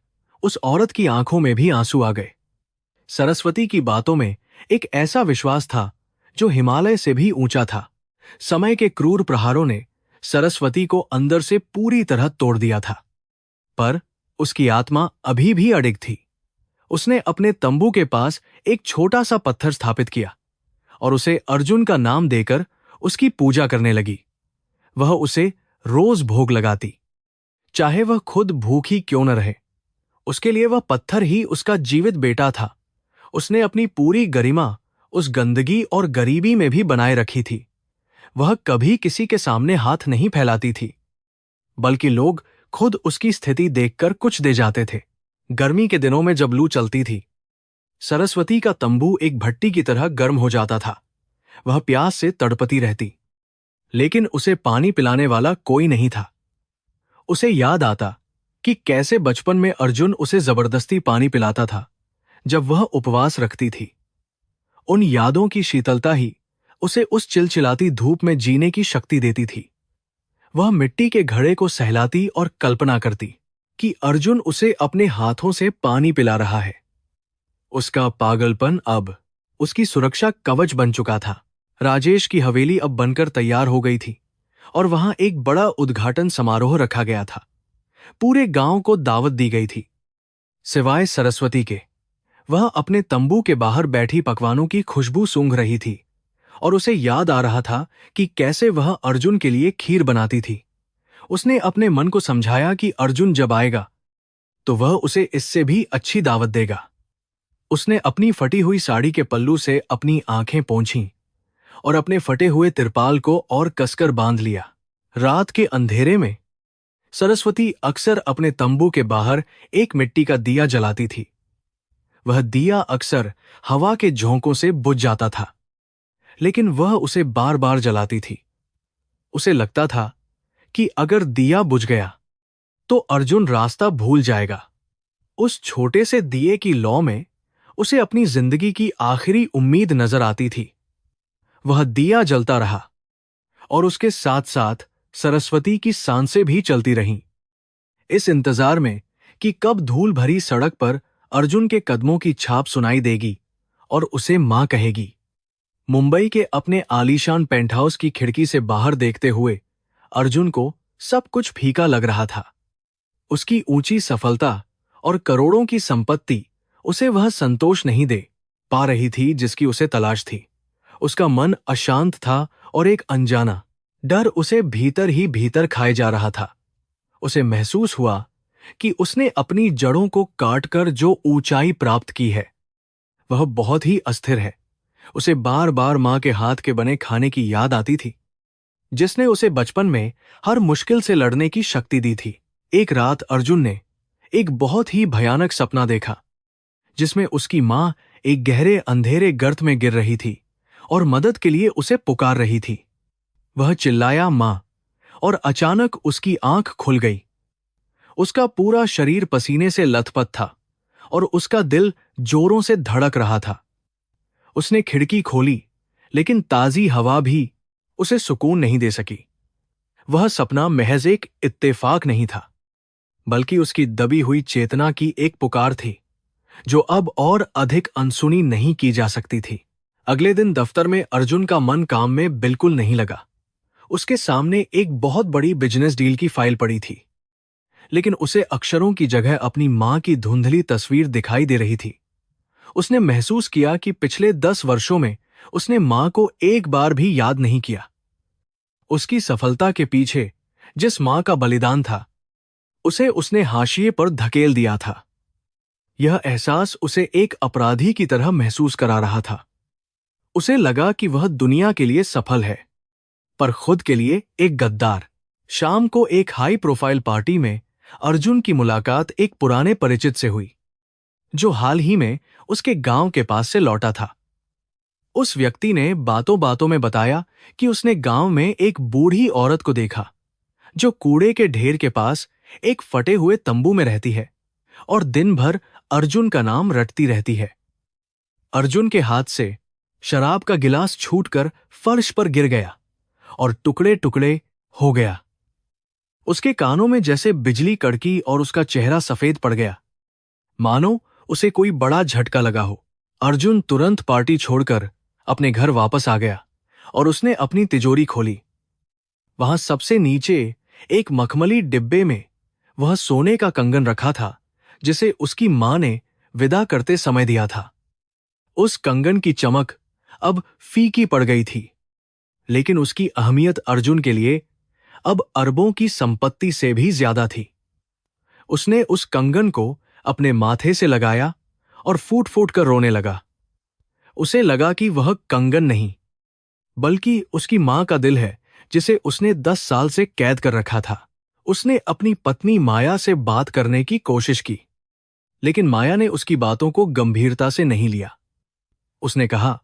उस औरत की आंखों में भी आंसू आ गए। सरस्वती की बातों में एक ऐसा विश्वास था जो हिमालय से भी ऊंचा था। समय के क्रूर प्रहारों ने सरस्वती को अंदर से पूरी तरह तोड़ दिया था, पर उसकी आत्मा अभी भी अडिग थी। उसने अपने तंबू के पास एक छोटा सा पत्थर स्थापित किया और उसे अर्जुन का नाम देकर उसकी पूजा करने लगी। वह उसे रोज भोग लगाती, चाहे वह खुद भूखी क्यों न रहे। उसके लिए वह पत्थर ही उसका जीवित बेटा था। उसने अपनी पूरी गरिमा उस गंदगी और गरीबी में भी बनाए रखी थी। वह कभी किसी के सामने हाथ नहीं फैलाती थी, बल्कि लोग खुद उसकी स्थिति देखकर कुछ दे जाते थे। गर्मी के दिनों में जब लू चलती थी, सरस्वती का तंबू एक भट्टी की तरह गर्म हो जाता था। वह प्यास से तड़पती रहती, लेकिन उसे पानी पिलाने वाला कोई नहीं था। उसे याद आता कि कैसे बचपन में अर्जुन उसे जबरदस्ती पानी पिलाता था जब वह उपवास रखती थी। उन यादों की शीतलता ही उसे उस चिलचिलाती धूप में जीने की शक्ति देती थी। वह मिट्टी के घड़े को सहलाती और कल्पना करती कि अर्जुन उसे अपने हाथों से पानी पिला रहा है। उसका पागलपन अब उसकी सुरक्षा कवच बन चुका था। राजेश की हवेली अब बनकर तैयार हो गई थी और वहां एक बड़ा उद्घाटन समारोह रखा गया था। पूरे गांव को दावत दी गई थी, सिवाय सरस्वती के। वह अपने तंबू के बाहर बैठी पकवानों की खुशबू सूंघ रही थी और उसे याद आ रहा था कि कैसे वह अर्जुन के लिए खीर बनाती थी। उसने अपने मन को समझाया कि अर्जुन जब आएगा तो वह उसे इससे भी अच्छी दावत देगा। उसने अपनी फटी हुई साड़ी के पल्लू से अपनी आंखें पोंछीं और अपने फटे हुए तिरपाल को और कसकर बांध लिया। रात के अंधेरे में सरस्वती अक्सर अपने तंबू के बाहर एक मिट्टी का दिया जलाती थी। वह दिया अक्सर हवा के झोंकों से बुझ जाता था, लेकिन वह उसे बार बार जलाती थी। उसे लगता था कि अगर दिया बुझ गया तो अर्जुन रास्ता भूल जाएगा। उस छोटे से दिए की लौ में उसे अपनी जिंदगी की आखिरी उम्मीद नजर आती थी। वह दिया जलता रहा और उसके साथ साथ सरस्वती की सांसें भी चलती रहीं, इस इंतजार में कि कब धूल भरी सड़क पर अर्जुन के कदमों की छाप सुनाई देगी और उसे मां कहेगी। मुंबई के अपने आलीशान पेंटहाउस की खिड़की से बाहर देखते हुए अर्जुन को सब कुछ फीका लग रहा था। उसकी ऊंची सफलता और करोड़ों की संपत्ति उसे वह संतोष नहीं दे पा रही थी जिसकी उसे तलाश थी। उसका मन अशांत था और एक अनजाना डर उसे भीतर ही भीतर खाए जा रहा था। उसे महसूस हुआ कि उसने अपनी जड़ों को काटकर जो ऊंचाई प्राप्त की है वह बहुत ही अस्थिर है। उसे बार बार मां के हाथ के बने खाने की याद आती थी, जिसने उसे बचपन में हर मुश्किल से लड़ने की शक्ति दी थी। एक रात अर्जुन ने एक बहुत ही भयानक सपना देखा, जिसमें उसकी मां एक गहरे अंधेरे गर्त में गिर रही थी और मदद के लिए उसे पुकार रही थी। वह चिल्लाया मां, और अचानक उसकी आंख खुल गई। उसका पूरा शरीर पसीने से लथपथ था और उसका दिल जोरों से धड़क रहा था। उसने खिड़की खोली, लेकिन ताजी हवा भी उसे सुकून नहीं दे सकी। वह सपना महज एक इत्तेफाक नहीं था, बल्कि उसकी दबी हुई चेतना की एक पुकार थी, जो अब और अधिक अनसुनी नहीं की जा सकती थी। अगले दिन दफ्तर में अर्जुन का मन काम में बिल्कुल नहीं लगा। उसके सामने एक बहुत बड़ी बिजनेस डील की फाइल पड़ी थी, लेकिन उसे अक्षरों की जगह अपनी मां की धुंधली तस्वीर दिखाई दे रही थी। उसने महसूस किया कि पिछले 10 वर्षों में उसने मां को एक बार भी याद नहीं किया। उसकी सफलता के पीछे जिस मां का बलिदान था, उसे उसने हाशिए पर धकेल दिया था। यह एहसास उसे एक अपराधी की तरह महसूस करा रहा था। उसे लगा कि वह दुनिया के लिए सफल है, पर खुद के लिए एक गद्दार। शाम को एक हाई प्रोफाइल पार्टी में अर्जुन की मुलाकात एक पुराने परिचित से हुई, जो हाल ही में उसके गांव के पास से लौटा था। उस व्यक्ति ने बातों बातों में बताया कि उसने गांव में एक बूढ़ी औरत को देखा, जो कूड़े के ढेर के पास एक फटे हुए तंबू में रहती है और दिन भर अर्जुन का नाम रटती रहती है। अर्जुन के हाथ से शराब का गिलास छूटकर फर्श पर गिर गया और टुकड़े टुकड़े हो गया। उसके कानों में जैसे बिजली कड़की और उसका चेहरा सफेद पड़ गया, मानो उसे कोई बड़ा झटका लगा हो। अर्जुन तुरंत पार्टी छोड़कर अपने घर वापस आ गया और उसने अपनी तिजोरी खोली। वहां सबसे नीचे एक मखमली डिब्बे में वह सोने का कंगन रखा था, जिसे उसकी मां ने विदा करते समय दिया था। उस कंगन की चमक अब फीकी पड़ गई थी, लेकिन उसकी अहमियत अर्जुन के लिए अब अरबों की संपत्ति से भी ज्यादा थी। उसने उस कंगन को अपने माथे से लगाया और फूट फूट कर रोने लगा। उसे लगा कि वह कंगन नहीं, बल्कि उसकी मां का दिल है, जिसे उसने 10 साल से कैद कर रखा था। उसने अपनी पत्नी माया से बात करने की कोशिश की, लेकिन माया ने उसकी बातों को गंभीरता से नहीं लिया। उसने कहा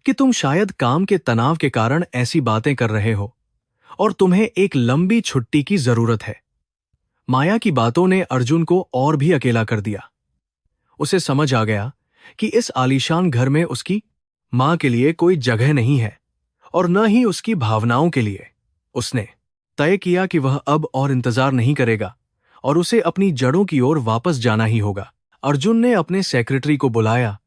कि तुम शायद काम के तनाव के कारण ऐसी बातें कर रहे हो और तुम्हें एक लंबी छुट्टी की जरूरत है। माया की बातों ने अर्जुन को और भी अकेला कर दिया। उसे समझ आ गया कि इस आलीशान घर में उसकी मां के लिए कोई जगह नहीं है और न ही उसकी भावनाओं के लिए। उसने तय किया कि वह अब और इंतजार नहीं करेगा और उसे अपनी जड़ों की ओर वापस जाना ही होगा। अर्जुन ने अपने सेक्रेटरी को बुलाया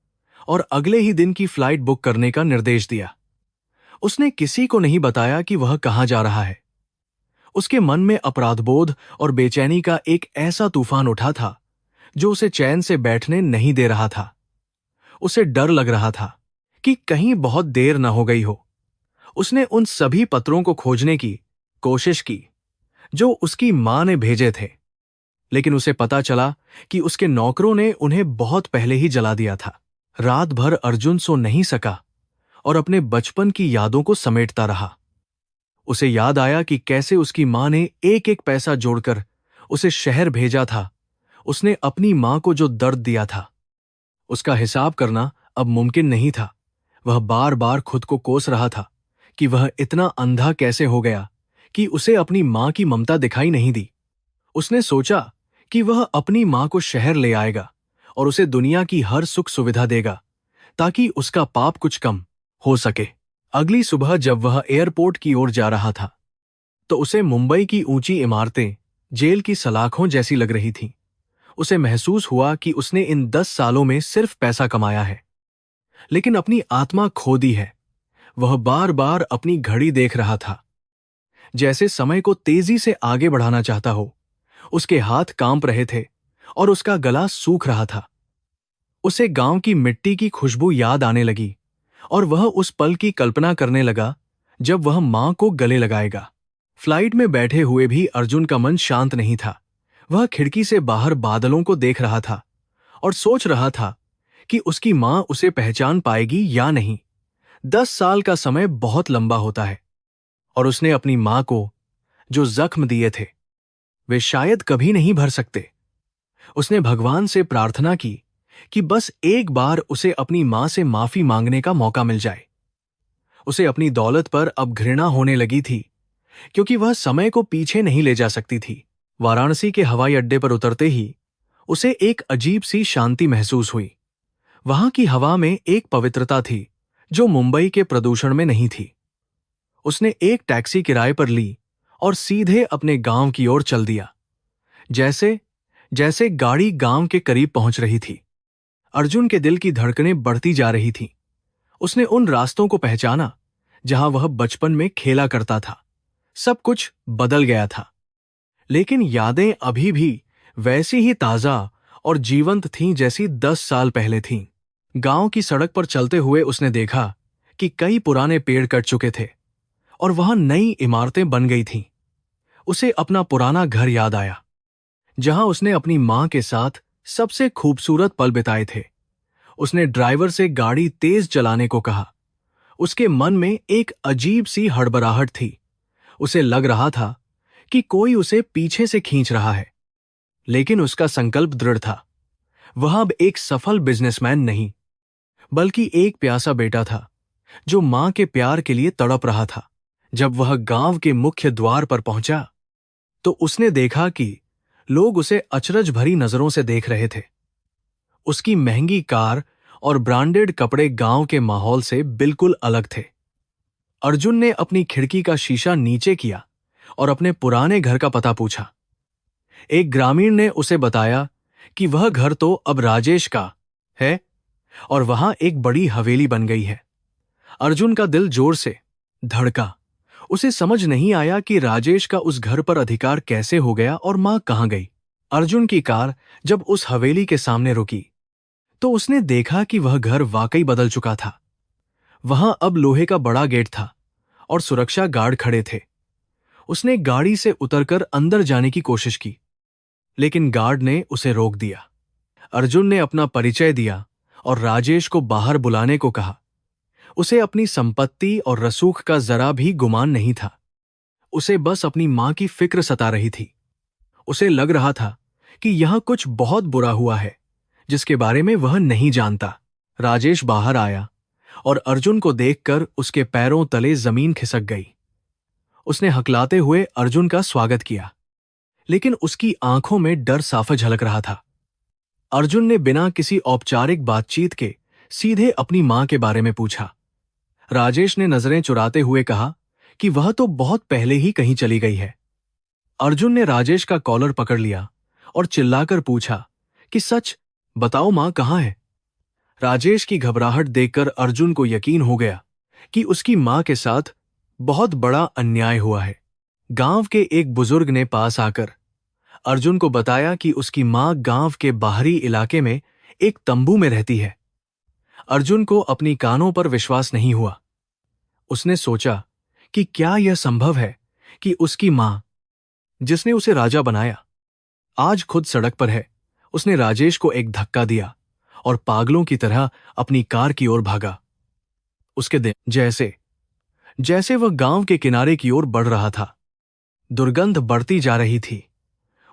और अगले ही दिन की फ्लाइट बुक करने का निर्देश दिया। उसने किसी को नहीं बताया कि वह कहां जा रहा है। उसके मन में अपराधबोध और बेचैनी का एक ऐसा तूफान उठा था जो उसे चैन से बैठने नहीं दे रहा था। उसे डर लग रहा था कि कहीं बहुत देर न हो गई हो। उसने उन सभी पत्रों को खोजने की कोशिश की जो उसकी मां ने भेजे थे, लेकिन उसे पता चला कि उसके नौकरों ने उन्हें बहुत पहले ही जला दिया था। रात भर अर्जुन सो नहीं सका और अपने बचपन की यादों को समेटता रहा। उसे याद आया कि कैसे उसकी मां ने एक एक पैसा जोड़कर उसे शहर भेजा था। उसने अपनी मां को जो दर्द दिया था उसका हिसाब करना अब मुमकिन नहीं था। वह बार बार खुद को कोस रहा था कि वह इतना अंधा कैसे हो गया कि उसे अपनी मां की ममता दिखाई नहीं दी। उसने सोचा कि वह अपनी मां को शहर ले आएगा और उसे दुनिया की हर सुख सुविधा देगा ताकि उसका पाप कुछ कम हो सके। अगली सुबह जब वह एयरपोर्ट की ओर जा रहा था तो उसे मुंबई की ऊंची इमारतें जेल की सलाखों जैसी लग रही थीं। उसे महसूस हुआ कि उसने इन 10 सालों में सिर्फ पैसा कमाया है, लेकिन अपनी आत्मा खो दी है। वह बार बार अपनी घड़ी देख रहा था, जैसे समय को तेजी से आगे बढ़ाना चाहता हो। उसके हाथ कांप रहे थे और उसका गला सूख रहा था। उसे गांव की मिट्टी की खुशबू याद आने लगी और वह उस पल की कल्पना करने लगा जब वह मां को गले लगाएगा। फ्लाइट में बैठे हुए भी अर्जुन का मन शांत नहीं था। वह खिड़की से बाहर बादलों को देख रहा था और सोच रहा था कि उसकी मां उसे पहचान पाएगी या नहीं। 10 साल का समय बहुत लंबा होता है और उसने अपनी मां को जो जख्म दिए थे वे शायद कभी नहीं भर सकते। उसने भगवान से प्रार्थना की कि बस एक बार उसे अपनी मां से माफी मांगने का मौका मिल जाए। उसे अपनी दौलत पर अब घृणा होने लगी थी क्योंकि वह समय को पीछे नहीं ले जा सकती थी। वाराणसी के हवाई अड्डे पर उतरते ही उसे एक अजीब सी शांति महसूस हुई। वहां की हवा में एक पवित्रता थी जो मुंबई के प्रदूषण में नहीं थी। उसने एक टैक्सी किराए पर ली और सीधे अपने गांव की ओर चल दिया। जैसे जैसे गाड़ी गांव के करीब पहुंच रही थी, अर्जुन के दिल की धड़कनें बढ़ती जा रही थीं। उसने उन रास्तों को पहचाना जहां वह बचपन में खेला करता था। सब कुछ बदल गया था, लेकिन यादें अभी भी वैसी ही ताजा और जीवंत थीं जैसी 10 साल पहले थीं। गांव की सड़क पर चलते हुए उसने देखा कि कई पुराने पेड़ कट चुके थे और वहां नई इमारतें बन गई थीं। उसे अपना पुराना घर याद आया, जहां उसने अपनी मां के साथ सबसे खूबसूरत पल बिताए थे। उसने ड्राइवर से गाड़ी तेज चलाने को कहा। उसके मन में एक अजीब सी हड़बड़ाहट थी। उसे लग रहा था कि कोई उसे पीछे से खींच रहा है, लेकिन उसका संकल्प दृढ़ था। वह अब एक सफल बिजनेसमैन नहीं, बल्कि एक प्यासा बेटा था जो मां के प्यार के लिए तड़प रहा था। जब वह गांव के मुख्य द्वार पर पहुंचा तो उसने देखा कि लोग उसे अचरज भरी नजरों से देख रहे थे। उसकी महंगी कार और ब्रांडेड कपड़े गांव के माहौल से बिल्कुल अलग थे। अर्जुन ने अपनी खिड़की का शीशा नीचे किया और अपने पुराने घर का पता पूछा। एक ग्रामीण ने उसे बताया कि वह घर तो अब राजेश का है और वहां एक बड़ी हवेली बन गई है। अर्जुन का दिल जोर से धड़का। उसे समझ नहीं आया कि राजेश का उस घर पर अधिकार कैसे हो गया और मां कहां गई। अर्जुन की कार जब उस हवेली के सामने रुकी तो उसने देखा कि वह घर वाकई बदल चुका था। वहां अब लोहे का बड़ा गेट था और सुरक्षा गार्ड खड़े थे। उसने गाड़ी से उतरकर अंदर जाने की कोशिश की, लेकिन गार्ड ने उसे रोक दिया। अर्जुन ने अपना परिचय दिया और राजेश को बाहर बुलाने को कहा। उसे अपनी संपत्ति और रसूख का जरा भी गुमान नहीं था। उसे बस अपनी मां की फिक्र सता रही थी। उसे लग रहा था कि यहां कुछ बहुत बुरा हुआ है जिसके बारे में वह नहीं जानता। राजेश बाहर आया और अर्जुन को देखकर उसके पैरों तले जमीन खिसक गई। उसने हकलाते हुए अर्जुन का स्वागत किया, लेकिन उसकी आंखों में डर साफ झलक रहा था। अर्जुन ने बिना किसी औपचारिक बातचीत के सीधे अपनी मां के बारे में पूछा। राजेश ने नजरें चुराते हुए कहा कि वह तो बहुत पहले ही कहीं चली गई है। अर्जुन ने राजेश का कॉलर पकड़ लिया और चिल्लाकर पूछा कि सच बताओ, मां कहाँ है। राजेश की घबराहट देखकर अर्जुन को यकीन हो गया कि उसकी मां के साथ बहुत बड़ा अन्याय हुआ है। गांव के एक बुजुर्ग ने पास आकर अर्जुन को बताया कि उसकी मां गांव के बाहरी इलाके में एक तंबू में रहती है। अर्जुन को अपनी कानों पर विश्वास नहीं हुआ। उसने सोचा कि क्या यह संभव है कि उसकी मां, जिसने उसे राजा बनाया, आज खुद सड़क पर है। उसने राजेश को एक धक्का दिया और पागलों की तरह अपनी कार की ओर भागा। उसके दिन जैसे जैसे वह गांव के किनारे की ओर बढ़ रहा था, दुर्गंध बढ़ती जा रही थी।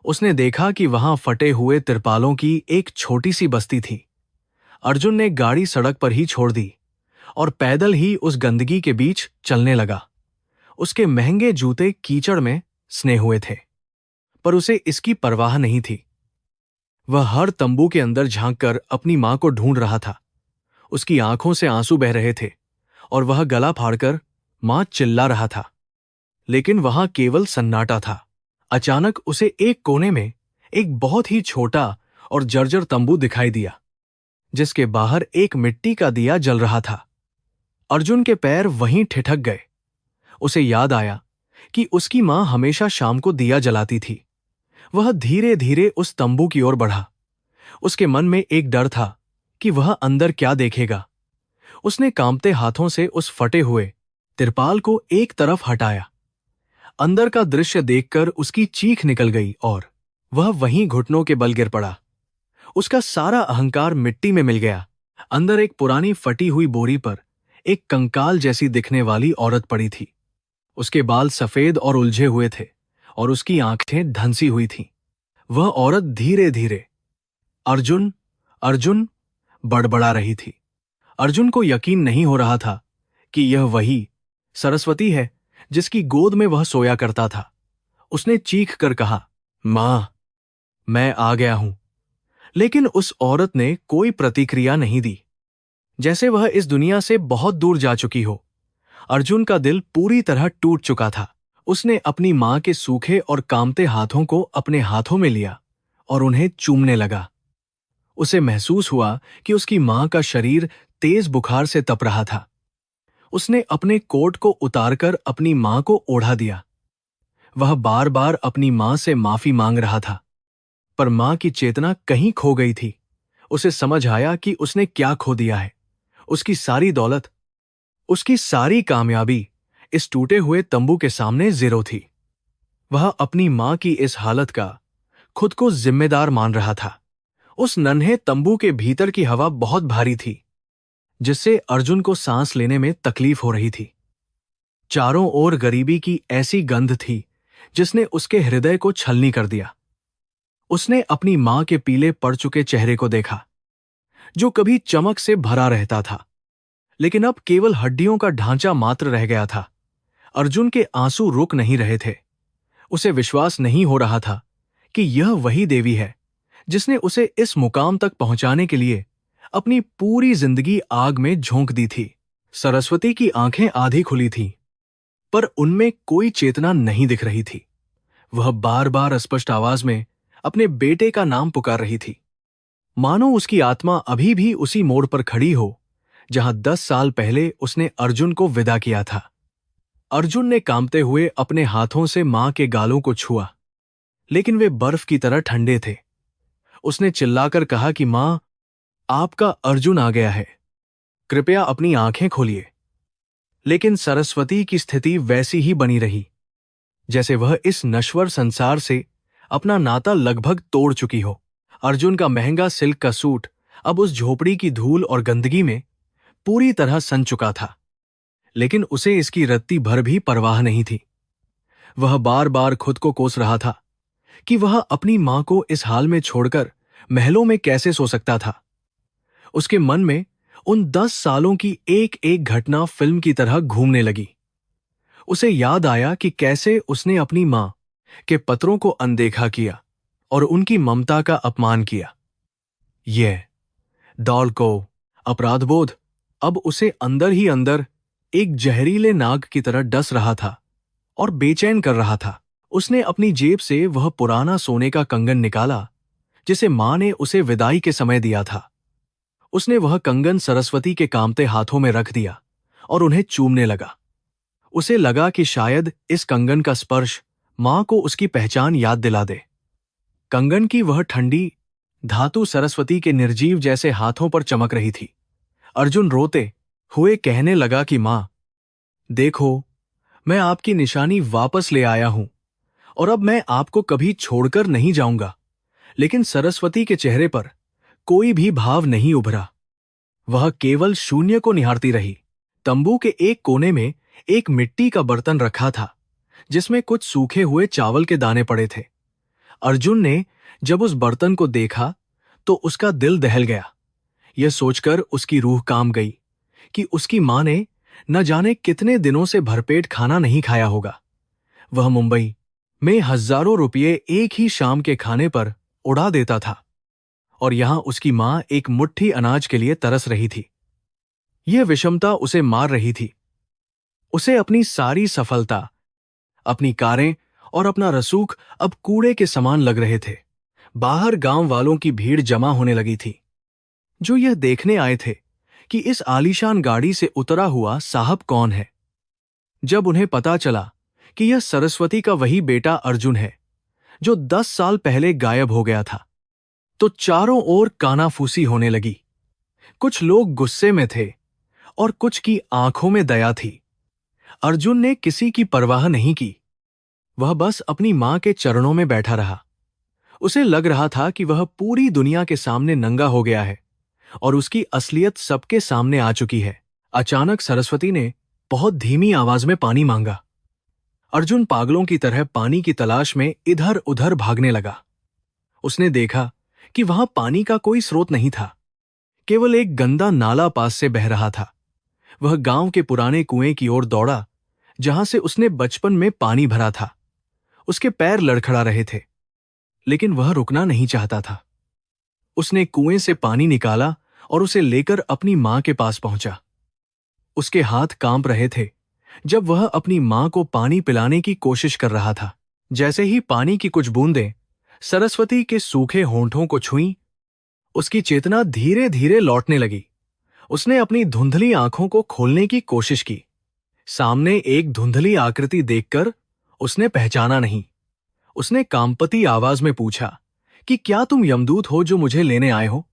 उसने देखा कि वहां फटे हुए तिरपालों की एक छोटी सी बस्ती थी। अर्जुन ने गाड़ी सड़क पर ही छोड़ दी और पैदल ही उस गंदगी के बीच चलने लगा। उसके महंगे जूते कीचड़ में सने हुए थे, पर उसे इसकी परवाह नहीं थी। वह हर तंबू के अंदर झांककर अपनी मां को ढूंढ रहा था। उसकी आंखों से आंसू बह रहे थे और वह गला फाड़कर मां चिल्ला रहा था, लेकिन वहां केवल सन्नाटा था। अचानक उसे एक कोने में एक बहुत ही छोटा और जर्जर तंबू दिखाई दिया, जिसके बाहर एक मिट्टी का दिया जल रहा था। अर्जुन के पैर वहीं ठिठक गए। उसे याद आया कि उसकी मां हमेशा शाम को दिया जलाती थी। वह धीरे धीरे उस तंबू की ओर बढ़ा। उसके मन में एक डर था कि वह अंदर क्या देखेगा। उसने कांपते हाथों से उस फटे हुए तिरपाल को एक तरफ हटाया। अंदर का दृश्य देखकर उसकी चीख निकल गई और वह वहीं घुटनों के बल गिर पड़ा। उसका सारा अहंकार मिट्टी में मिल गया। अंदर एक पुरानी फटी हुई बोरी पर एक कंकाल जैसी दिखने वाली औरत पड़ी थी। उसके बाल सफेद और उलझे हुए थे और उसकी आंखें धंसी हुई थीं। वह औरत धीरे धीरे अर्जुन, अर्जुन बड़बड़ा रही थी। अर्जुन को यकीन नहीं हो रहा था कि यह वही सरस्वती है जिसकी गोद में वह सोया करता था। उसने चीख कर कहा, मां, मैं आ गया हूं। लेकिन उस औरत ने कोई प्रतिक्रिया नहीं दी, जैसे वह इस दुनिया से बहुत दूर जा चुकी हो। अर्जुन का दिल पूरी तरह टूट चुका था। उसने अपनी मां के सूखे और कांपते हाथों को अपने हाथों में लिया और उन्हें चूमने लगा। उसे महसूस हुआ कि उसकी मां का शरीर तेज बुखार से तप रहा था। उसने अपने कोट को उतारकर अपनी मां को ओढ़ा दिया। वह बार बार अपनी मां से माफी मांग रहा था, पर मां की चेतना कहीं खो गई थी। उसे समझ आया कि उसने क्या खो दिया है। उसकी सारी दौलत, उसकी सारी कामयाबी इस टूटे हुए तंबू के सामने जीरो थी। वह अपनी मां की इस हालत का खुद को जिम्मेदार मान रहा था। उस नन्हे तंबू के भीतर की हवा बहुत भारी थी, जिससे अर्जुन को सांस लेने में तकलीफ हो रही थी। चारों ओर गरीबी की ऐसी गंध थी जिसने उसके हृदय को छलनी कर दिया। उसने अपनी मां के पीले पड़ चुके चेहरे को देखा, जो कभी चमक से भरा रहता था, लेकिन अब केवल हड्डियों का ढांचा मात्र रह गया था। अर्जुन के आंसू रुक नहीं रहे थे। उसे विश्वास नहीं हो रहा था कि यह वही देवी है जिसने उसे इस मुकाम तक पहुंचाने के लिए अपनी पूरी जिंदगी आग में झोंक दी थी। सरस्वती की आंखें आधी खुली थीं, पर उनमें कोई चेतना नहीं दिख रही थी। वह बार बार अस्पष्ट आवाज में अपने बेटे का नाम पुकार रही थी, मानो उसकी आत्मा अभी भी उसी मोड़ पर खड़ी हो जहां 10 साल पहले उसने अर्जुन को विदा किया था। अर्जुन ने कांपते हुए अपने हाथों से मां के गालों को छुआ, लेकिन वे बर्फ की तरह ठंडे थे। उसने चिल्लाकर कहा कि मां, आपका अर्जुन आ गया है, कृपया अपनी आंखें खोलिए। लेकिन सरस्वती की स्थिति वैसी ही बनी रही, जैसे वह इस नश्वर संसार से अपना नाता लगभग तोड़ चुकी हो। अर्जुन का महंगा सिल्क का सूट अब उस झोपड़ी की धूल और गंदगी में पूरी तरह सन चुका था, लेकिन उसे इसकी रत्ती भर भी परवाह नहीं थी। वह बार बार खुद को कोस रहा था कि वह अपनी मां को इस हाल में छोड़कर महलों में कैसे सो सकता था। उसके मन में उन 10 सालों की एक एक घटना फिल्म की तरह घूमने लगी। उसे याद आया कि कैसे उसने अपनी मां के पत्रों को अनदेखा किया और उनकी ममता का अपमान किया। यह डॉल को अपराधबोध अब उसे अंदर ही अंदर एक जहरीले नाग की तरह डस रहा था और बेचैन कर रहा था। उसने अपनी जेब से वह पुराना सोने का कंगन निकाला जिसे मां ने उसे विदाई के समय दिया था। उसने वह कंगन सरस्वती के कांपते हाथों में रख दिया और उन्हें चूमने लगा। उसे लगा कि शायद इस कंगन का स्पर्श मां को उसकी पहचान याद दिला दे। कंगन की वह ठंडी धातु सरस्वती के निर्जीव जैसे हाथों पर चमक रही थी। अर्जुन रोते हुए कहने लगा कि मां, देखो, मैं आपकी निशानी वापस ले आया हूं और अब मैं आपको कभी छोड़कर नहीं जाऊंगा। लेकिन सरस्वती के चेहरे पर कोई भी भाव नहीं उभरा। वह केवल शून्य को निहारती रही। तंबू के एक कोने में एक मिट्टी का बर्तन रखा था जिसमें कुछ सूखे हुए चावल के दाने पड़े थे। अर्जुन ने जब उस बर्तन को देखा तो उसका दिल दहल गया। यह सोचकर उसकी रूह कांप गई कि उसकी मां ने न जाने कितने दिनों से भरपेट खाना नहीं खाया होगा। वह मुंबई में हजारों रुपये एक ही शाम के खाने पर उड़ा देता था और यहां उसकी मां एक मुट्ठी अनाज के लिए तरस रही थी। यह विषमता उसे मार रही थी। उसे अपनी सारी सफलता, अपनी कारें और अपना रसूख अब कूड़े के समान लग रहे थे। बाहर गांव वालों की भीड़ जमा होने लगी थी जो यह देखने आए थे कि इस आलीशान गाड़ी से उतरा हुआ साहब कौन है। जब उन्हें पता चला कि यह सरस्वती का वही बेटा अर्जुन है जो 10 साल पहले गायब हो गया था, तो चारों ओर कानाफूसी होने लगी। कुछ लोग गुस्से में थे और कुछ की आंखों में दया थी। अर्जुन ने किसी की परवाह नहीं की। वह बस अपनी मां के चरणों में बैठा रहा। उसे लग रहा था कि वह पूरी दुनिया के सामने नंगा हो गया है और उसकी असलियत सबके सामने आ चुकी है। अचानक सरस्वती ने बहुत धीमी आवाज में पानी मांगा। अर्जुन पागलों की तरह पानी की तलाश में इधर उधर भागने लगा। उसने देखा कि वहां पानी का कोई स्रोत नहीं था, केवल एक गंदा नाला पास से बह रहा था। वह गांव के पुराने कुएं की ओर दौड़ा जहां से उसने बचपन में पानी भरा था। उसके पैर लड़खड़ा रहे थे, लेकिन वह रुकना नहीं चाहता था। उसने कुएं से पानी निकाला और उसे लेकर अपनी मां के पास पहुंचा। उसके हाथ कांप रहे थे जब वह अपनी मां को पानी पिलाने की कोशिश कर रहा था। जैसे ही पानी की कुछ बूंदें सरस्वती के सूखे होंठों को छुईं, उसकी चेतना धीरे धीरे लौटने लगी। उसने अपनी धुंधली आंखों को खोलने की कोशिश की। सामने एक धुंधली आकृति देखकर उसने पहचाना नहीं। उसने कांपती आवाज में पूछा कि क्या तुम यमदूत हो जो मुझे लेने आए हो?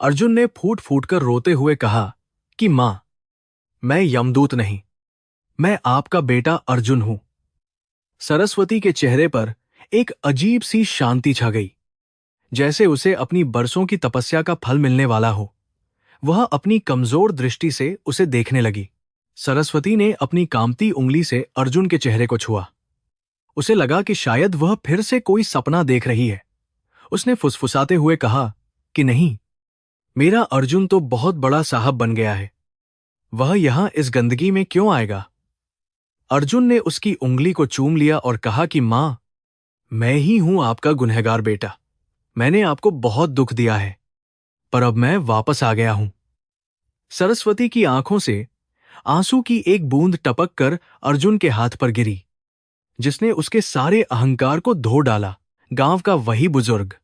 अर्जुन ने फूट फूट कर रोते हुए कहा कि मां, मैं यमदूत नहीं, मैं आपका बेटा अर्जुन हूं। सरस्वती के चेहरे पर एक अजीब सी शांति छा गई, जैसे उसे अपनी बरसों की तपस्या का फल मिलने वाला हो। वह अपनी कमजोर दृष्टि से उसे देखने लगी। सरस्वती ने अपनी कांपती उंगली से अर्जुन के चेहरे को छुआ। उसे लगा कि शायद वह फिर से कोई सपना देख रही है। उसने फुसफुसाते हुए कहा कि नहीं, मेरा अर्जुन तो बहुत बड़ा साहब बन गया है। वह यहां इस गंदगी में क्यों आएगा? अर्जुन ने उसकी उंगली को चूम लिया और कहा कि मां, मैं ही हूं आपका गुनहगार बेटा। मैंने आपको बहुत दुख दिया है, पर अब मैं वापस आ गया हूं। सरस्वती की आंखों से आंसू की एक बूंद टपक कर अर्जुन के हाथ पर गिरी, जिसने उसके सारे अहंकार को धो डाला। गांव का वही बुजुर्ग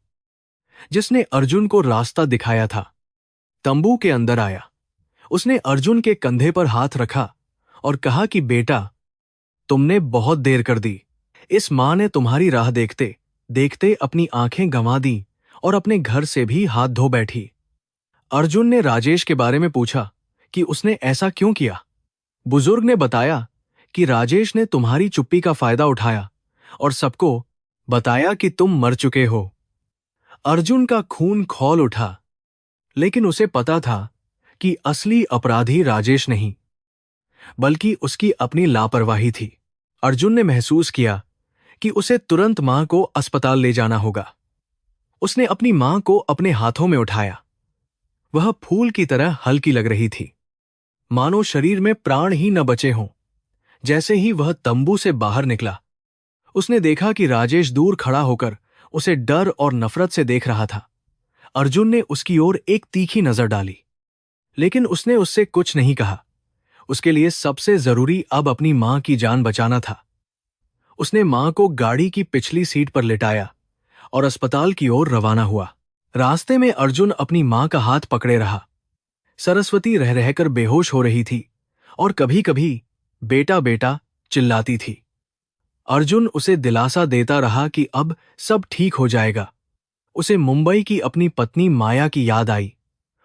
जिसने अर्जुन को रास्ता दिखाया था, तंबू के अंदर आया। उसने अर्जुन के कंधे पर हाथ रखा और कहा कि बेटा, तुमने बहुत देर कर दी। इस मां ने तुम्हारी राह देखते देखते अपनी आंखें गंवा दी और अपने घर से भी हाथ धो बैठी। अर्जुन ने राजेश के बारे में पूछा कि उसने ऐसा क्यों किया। बुजुर्ग ने बताया कि राजेश ने तुम्हारी चुप्पी का फायदा उठाया और सबको बताया कि तुम मर चुके हो। अर्जुन का खून खौल उठा, लेकिन उसे पता था कि असली अपराधी राजेश नहीं, बल्कि उसकी अपनी लापरवाही थी। अर्जुन ने महसूस किया कि उसे तुरंत मां को अस्पताल ले जाना होगा। उसने अपनी मां को अपने हाथों में उठाया। वह फूल की तरह हल्की लग रही थी, मानो शरीर में प्राण ही न बचे हों। जैसे ही वह तंबू से बाहर निकला, उसने देखा कि राजेश दूर खड़ा होकर उसे डर और नफरत से देख रहा था। अर्जुन ने उसकी ओर एक तीखी नजर डाली, लेकिन उसने उससे कुछ नहीं कहा। उसके लिए सबसे जरूरी अब अपनी मां की जान बचाना था। उसने मां को गाड़ी की पिछली सीट पर लिटाया और अस्पताल की ओर रवाना हुआ। रास्ते में अर्जुन अपनी मां का हाथ पकड़े रहा। सरस्वती रह रहकर बेहोश हो रही थी और कभी कभी बेटा बेटा चिल्लाती थी। अर्जुन उसे दिलासा देता रहा कि अब सब ठीक हो जाएगा। उसे मुंबई की अपनी पत्नी माया की याद आई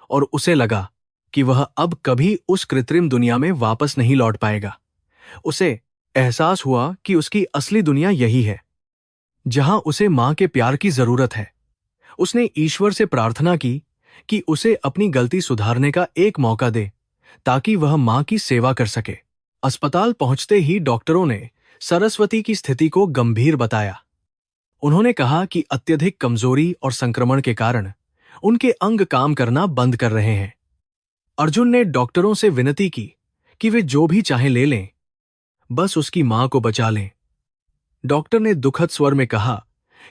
और उसे लगा कि वह अब कभी उस कृत्रिम दुनिया में वापस नहीं लौट पाएगा। उसे एहसास हुआ कि उसकी असली दुनिया यही है, जहां उसे मां के प्यार की जरूरत है। उसने ईश्वर से प्रार्थना की कि उसे अपनी गलती सुधारने का एक मौका दे, ताकि वह मां की सेवा कर सके। अस्पताल पहुंचते ही डॉक्टरों ने सरस्वती की स्थिति को गंभीर बताया। उन्होंने कहा कि अत्यधिक कमजोरी और संक्रमण के कारण उनके अंग काम करना बंद कर रहे हैं। अर्जुन ने डॉक्टरों से विनती की कि वे जो भी चाहें ले लें, बस उसकी मां को बचा लें। डॉक्टर ने दुखद स्वर में कहा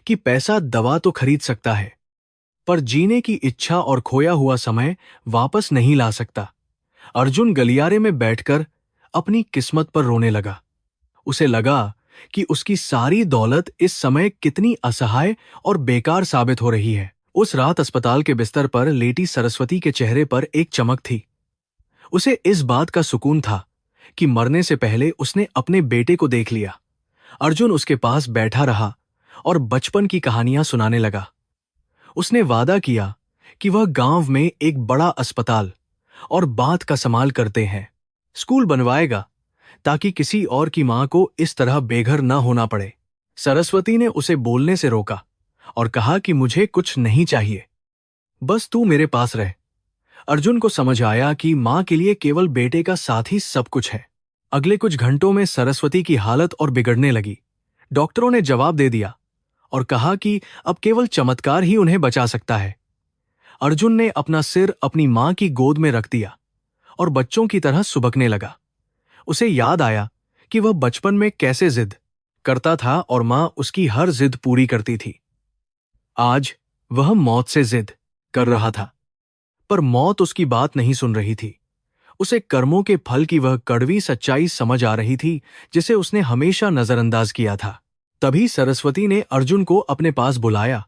कि पैसा दवा तो खरीद सकता है, पर जीने की इच्छा और खोया हुआ समय वापस नहीं ला सकता। अर्जुन गलियारे में बैठकर अपनी किस्मत पर रोने लगा। उसे लगा कि उसकी सारी दौलत इस समय कितनी असहाय और बेकार साबित हो रही है। उस रात अस्पताल के बिस्तर पर लेटी सरस्वती के चेहरे पर एक चमक थी। उसे इस बात का सुकून था कि मरने से पहले उसने अपने बेटे को देख लिया। अर्जुन उसके पास बैठा रहा और बचपन की कहानियां सुनाने लगा। उसने वादा किया कि वह गांव में एक बड़ा अस्पताल और बांध का संभाल करते हैं, स्कूल बनवाएगा, ताकि किसी और की मां को इस तरह बेघर न होना पड़े। सरस्वती ने उसे बोलने से रोका और कहा कि मुझे कुछ नहीं चाहिए, बस तू मेरे पास रह। अर्जुन को समझ आया कि मां के लिए केवल बेटे का साथ ही सब कुछ है। अगले कुछ घंटों में सरस्वती की हालत और बिगड़ने लगी। डॉक्टरों ने जवाब दे दिया और कहा कि अब केवल चमत्कार ही उन्हें बचा सकता है। अर्जुन ने अपना सिर अपनी मां की गोद में रख दिया और बच्चों की तरह सुबकने लगा। उसे याद आया कि वह बचपन में कैसे जिद करता था और मां उसकी हर जिद पूरी करती थी। आज वह मौत से जिद कर रहा था, पर मौत उसकी बात नहीं सुन रही थी। उसे कर्मों के फल की वह कड़वी सच्चाई समझ आ रही थी, जिसे उसने हमेशा नजरअंदाज किया था। तभी सरस्वती ने अर्जुन को अपने पास बुलाया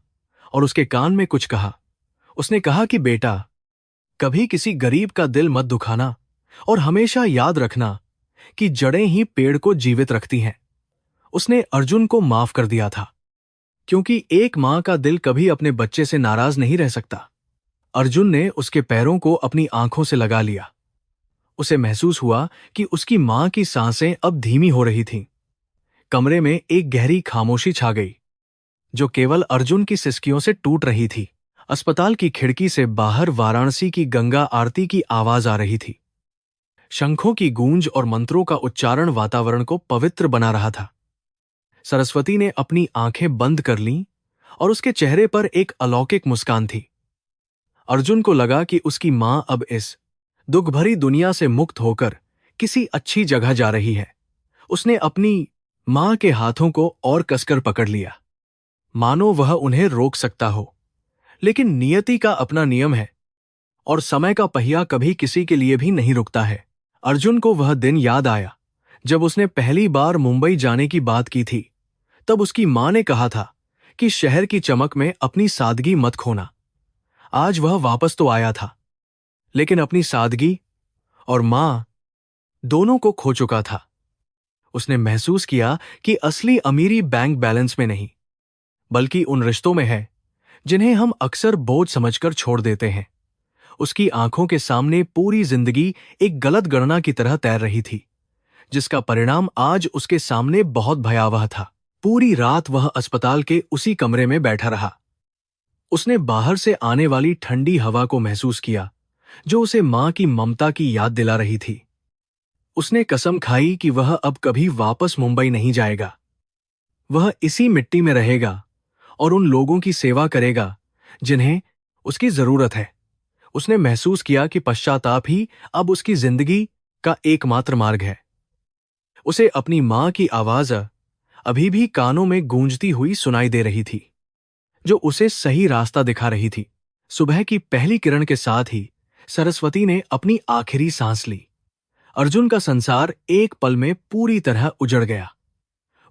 और उसके कान में कुछ कहा। उसने कहा कि बेटा, कभी किसी गरीब का दिल मत दुखाना और हमेशा याद रखना कि जड़ें ही पेड़ को जीवित रखती हैं। उसने अर्जुन को माफ कर दिया था, क्योंकि एक मां का दिल कभी अपने बच्चे से नाराज नहीं रह सकता। अर्जुन ने उसके पैरों को अपनी आंखों से लगा लिया। उसे महसूस हुआ कि उसकी मां की सांसें अब धीमी हो रही थीं। कमरे में एक गहरी खामोशी छा गई, जो केवल अर्जुन की सिसकियों से टूट रही थी। अस्पताल की खिड़की से बाहर वाराणसी की गंगा आरती की आवाज आ रही थी। शंखों की गूंज और मंत्रों का उच्चारण वातावरण को पवित्र बना रहा था। सरस्वती ने अपनी आंखें बंद कर लीं और उसके चेहरे पर एक अलौकिक मुस्कान थी। अर्जुन को लगा कि उसकी मां अब इस दुख भरी दुनिया से मुक्त होकर किसी अच्छी जगह जा रही है। उसने अपनी मां के हाथों को और कसकर पकड़ लिया, मानो वह उन्हें रोक सकता हो। लेकिन नियति का अपना नियम है और समय का पहिया कभी किसी के लिए भी नहीं रुकता है। अर्जुन को वह दिन याद आया जब उसने पहली बार मुंबई जाने की बात की थी। तब उसकी मां ने कहा था कि शहर की चमक में अपनी सादगी मत खोना। आज वह वापस तो आया था, लेकिन अपनी सादगी और मां दोनों को खो चुका था। उसने महसूस किया कि असली अमीरी बैंक बैलेंस में नहीं, बल्कि उन रिश्तों में है जिन्हें हम अक्सर बोझ समझकर छोड़ देते हैं। उसकी आंखों के सामने पूरी जिंदगी एक गलत गणना की तरह तैर रही थी, जिसका परिणाम आज उसके सामने बहुत भयावह था। पूरी रात वह अस्पताल के उसी कमरे में बैठा रहा। उसने बाहर से आने वाली ठंडी हवा को महसूस किया, जो उसे मां की ममता की याद दिला रही थी। उसने कसम खाई कि वह अब कभी वापस मुंबई नहीं जाएगा। वह इसी मिट्टी में रहेगा और उन लोगों की सेवा करेगा जिन्हें उसकी जरूरत है। उसने महसूस किया कि पश्चाताप ही अब उसकी जिंदगी का एकमात्र मार्ग है। उसे अपनी मां की आवाज अभी भी कानों में गूंजती हुई सुनाई दे रही थी, जो उसे सही रास्ता दिखा रही थी। सुबह की पहली किरण के साथ ही सरस्वती ने अपनी आखिरी सांस ली। अर्जुन का संसार एक पल में पूरी तरह उजड़ गया।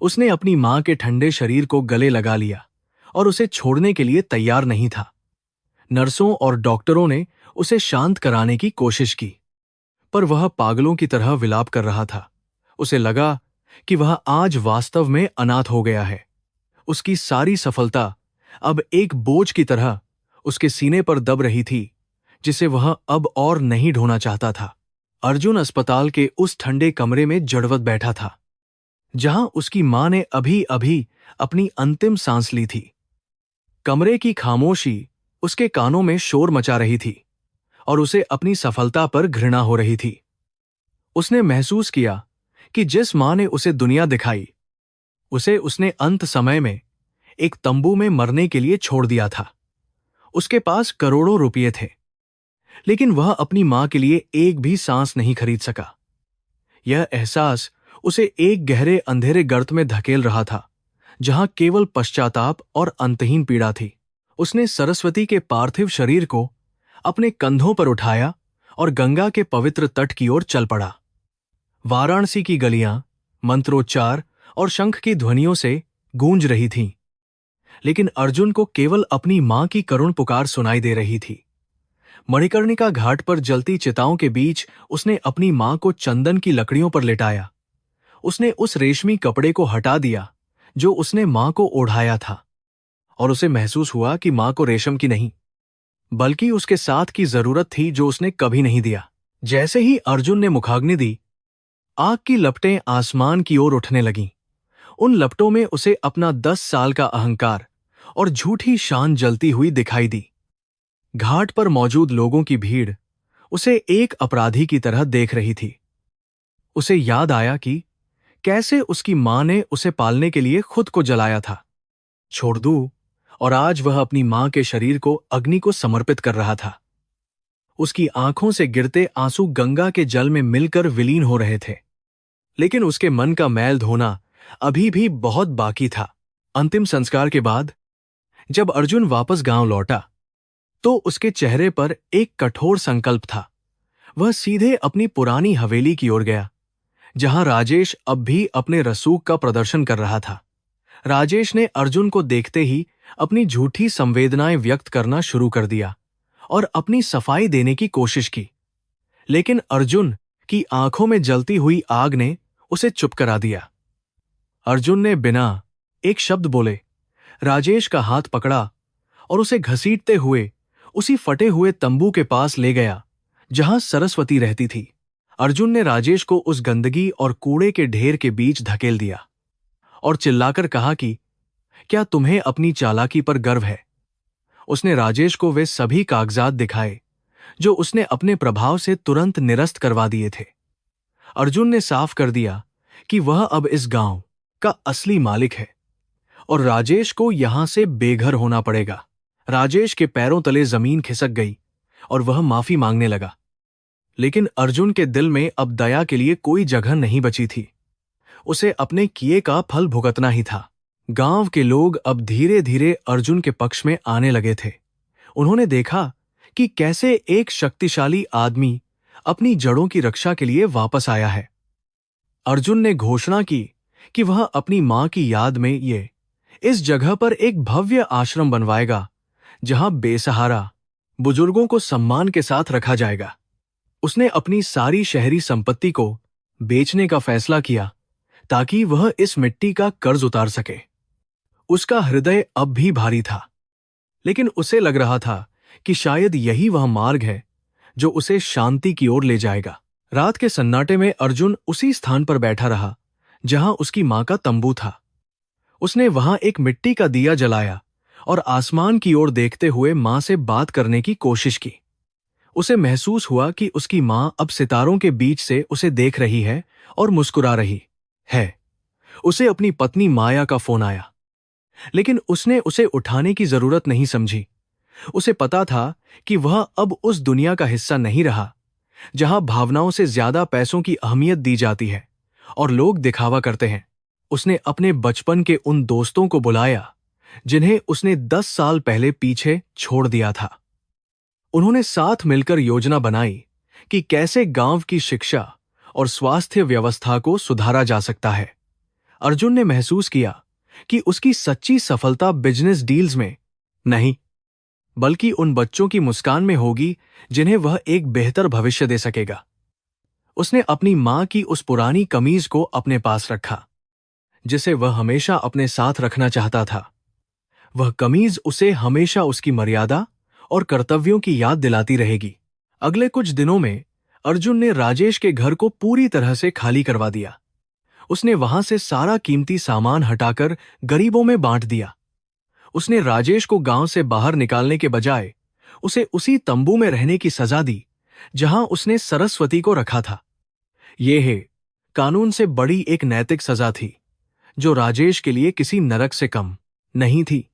उसने अपनी मां के ठंडे शरीर को गले लगा लिया और उसे छोड़ने के लिए तैयार नहीं था। नर्सों और डॉक्टरों ने उसे शांत कराने की कोशिश की, पर वह पागलों की तरह विलाप कर रहा था। उसे लगा कि वह आज वास्तव में अनाथ हो गया है। उसकी सारी सफलता अब एक बोझ की तरह उसके सीने पर दब रही थी, जिसे वह अब और नहीं ढोना चाहता था। अर्जुन अस्पताल के उस ठंडे कमरे में जड़वत बैठा था, जहां उसकी मां ने अभी अभी अपनी अंतिम सांस ली थी। कमरे की खामोशी उसके कानों में शोर मचा रही थी और उसे अपनी सफलता पर घृणा हो रही थी। उसने महसूस किया कि जिस मां ने उसे दुनिया दिखाई, उसे उसने अंत समय में एक तंबू में मरने के लिए छोड़ दिया था। उसके पास करोड़ों रुपये थे, लेकिन वह अपनी मां के लिए एक भी सांस नहीं खरीद सका। यह एहसास उसे एक गहरे अंधेरे गर्त में धकेल रहा था, जहां केवल पश्चाताप और अंतहीन पीड़ा थी। उसने सरस्वती के पार्थिव शरीर को अपने कंधों पर उठाया और गंगा के पवित्र तट की ओर चल पड़ा। वाराणसी की गलियां मंत्रोच्चार और शंख की ध्वनियों से गूंज रही थीं, लेकिन अर्जुन को केवल अपनी मां की करुण पुकार सुनाई दे रही थी। मणिकर्णिका घाट पर जलती चिताओं के बीच उसने अपनी मां को चंदन की लकड़ियों पर लिटाया। उसने उस रेशमी कपड़े को हटा दिया जो उसने मां को ओढ़ाया था, और उसे महसूस हुआ कि मां को रेशम की नहीं, बल्कि उसके साथ की जरूरत थी जो उसने कभी नहीं दिया। जैसे ही अर्जुन ने मुखाग्नि दी, आग की लपटें आसमान की ओर उठने लगीं। उन लपटों में उसे अपना 10 साल का अहंकार और झूठी शान जलती हुई दिखाई दी। घाट पर मौजूद लोगों की भीड़ उसे एक अपराधी की तरह देख रही थी। उसे याद आया कि कैसे उसकी मां ने उसे पालने के लिए खुद को जलाया था। छोड़ दूं, और आज वह अपनी मां के शरीर को अग्नि को समर्पित कर रहा था। उसकी आंखों से गिरते आंसू गंगा के जल में मिलकर विलीन हो रहे थे, लेकिन उसके मन का मैल धोना अभी भी बहुत बाकी था। अंतिम संस्कार के बाद जब अर्जुन वापस गांव लौटा, तो उसके चेहरे पर एक कठोर संकल्प था। वह सीधे अपनी पुरानी हवेली की ओर गया, जहां राजेश अब भी अपने रसूख का प्रदर्शन कर रहा था। राजेश ने अर्जुन को देखते ही अपनी झूठी संवेदनाएं व्यक्त करना शुरू कर दिया और अपनी सफाई देने की कोशिश की, लेकिन अर्जुन की आंखों में जलती हुई आग ने उसे चुप करा दिया। अर्जुन ने बिना एक शब्द बोले राजेश का हाथ पकड़ा और उसे घसीटते हुए उसी फटे हुए तंबू के पास ले गया जहां सरस्वती रहती थी। अर्जुन ने राजेश को उस गंदगी और कूड़े के ढेर के बीच धकेल दिया और चिल्लाकर कहा कि क्या तुम्हें अपनी चालाकी पर गर्व है? उसने राजेश को वे सभी कागजात दिखाए जो उसने अपने प्रभाव से तुरंत निरस्त करवा दिए थे। अर्जुन ने साफ कर दिया कि वह अब इस गांव का असली मालिक है और राजेश को यहां से बेघर होना पड़ेगा। राजेश के पैरों तले जमीन खिसक गई और वह माफी मांगने लगा, लेकिन अर्जुन के दिल में अब दया के लिए कोई जगह नहीं बची थी। उसे अपने किए का फल भुगतना ही था। गांव के लोग अब धीरे धीरे अर्जुन के पक्ष में आने लगे थे। उन्होंने देखा कि कैसे एक शक्तिशाली आदमी अपनी जड़ों की रक्षा के लिए वापस आया है। अर्जुन ने घोषणा की कि वह अपनी मां की याद में इस जगह पर एक भव्य आश्रम बनवाएगा, जहां बेसहारा बुजुर्गों को सम्मान के साथ रखा जाएगा। उसने अपनी सारी शहरी संपत्ति को बेचने का फैसला किया ताकि वह इस मिट्टी का कर्ज उतार सके। उसका हृदय अब भी भारी था, लेकिन उसे लग रहा था कि शायद यही वह मार्ग है जो उसे शांति की ओर ले जाएगा। रात के सन्नाटे में अर्जुन उसी स्थान पर बैठा रहा जहां उसकी मां का तंबू था। उसने वहां एक मिट्टी का दिया जलाया और आसमान की ओर देखते हुए मां से बात करने की कोशिश की। उसे महसूस हुआ कि उसकी मां अब सितारों के बीच से उसे देख रही है और मुस्कुरा रही है। उसे अपनी पत्नी माया का फोन आया, लेकिन उसने उसे उठाने की जरूरत नहीं समझी। उसे पता था कि वह अब उस दुनिया का हिस्सा नहीं रहा जहां भावनाओं से ज्यादा पैसों की अहमियत दी जाती है और लोग दिखावा करते हैं। उसने अपने बचपन के उन दोस्तों को बुलाया जिन्हें उसने 10 साल पहले पीछे छोड़ दिया था। उन्होंने साथ मिलकर योजना बनाई कि कैसे गांव की शिक्षा और स्वास्थ्य व्यवस्था को सुधारा जा सकता है। अर्जुन ने महसूस किया कि उसकी सच्ची सफलता बिजनेस डील्स में नहीं, बल्कि उन बच्चों की मुस्कान में होगी जिन्हें वह एक बेहतर भविष्य दे सकेगा। उसने अपनी मां की उस पुरानी कमीज को अपने पास रखा, जिसे वह हमेशा अपने साथ रखना चाहता था। वह कमीज उसे हमेशा उसकी मर्यादा और कर्तव्यों की याद दिलाती रहेगी। अगले कुछ दिनों में अर्जुन ने राजेश के घर को पूरी तरह से खाली करवा दिया। उसने वहां से सारा कीमती सामान हटाकर गरीबों में बांट दिया। उसने राजेश को गांव से बाहर निकालने के बजाय उसे उसी तंबू में रहने की सजा दी जहां उसने सरस्वती को रखा था। यह है कानून से बड़ी एक नैतिक सजा थी, जो राजेश के लिए किसी नरक से कम नहीं थी।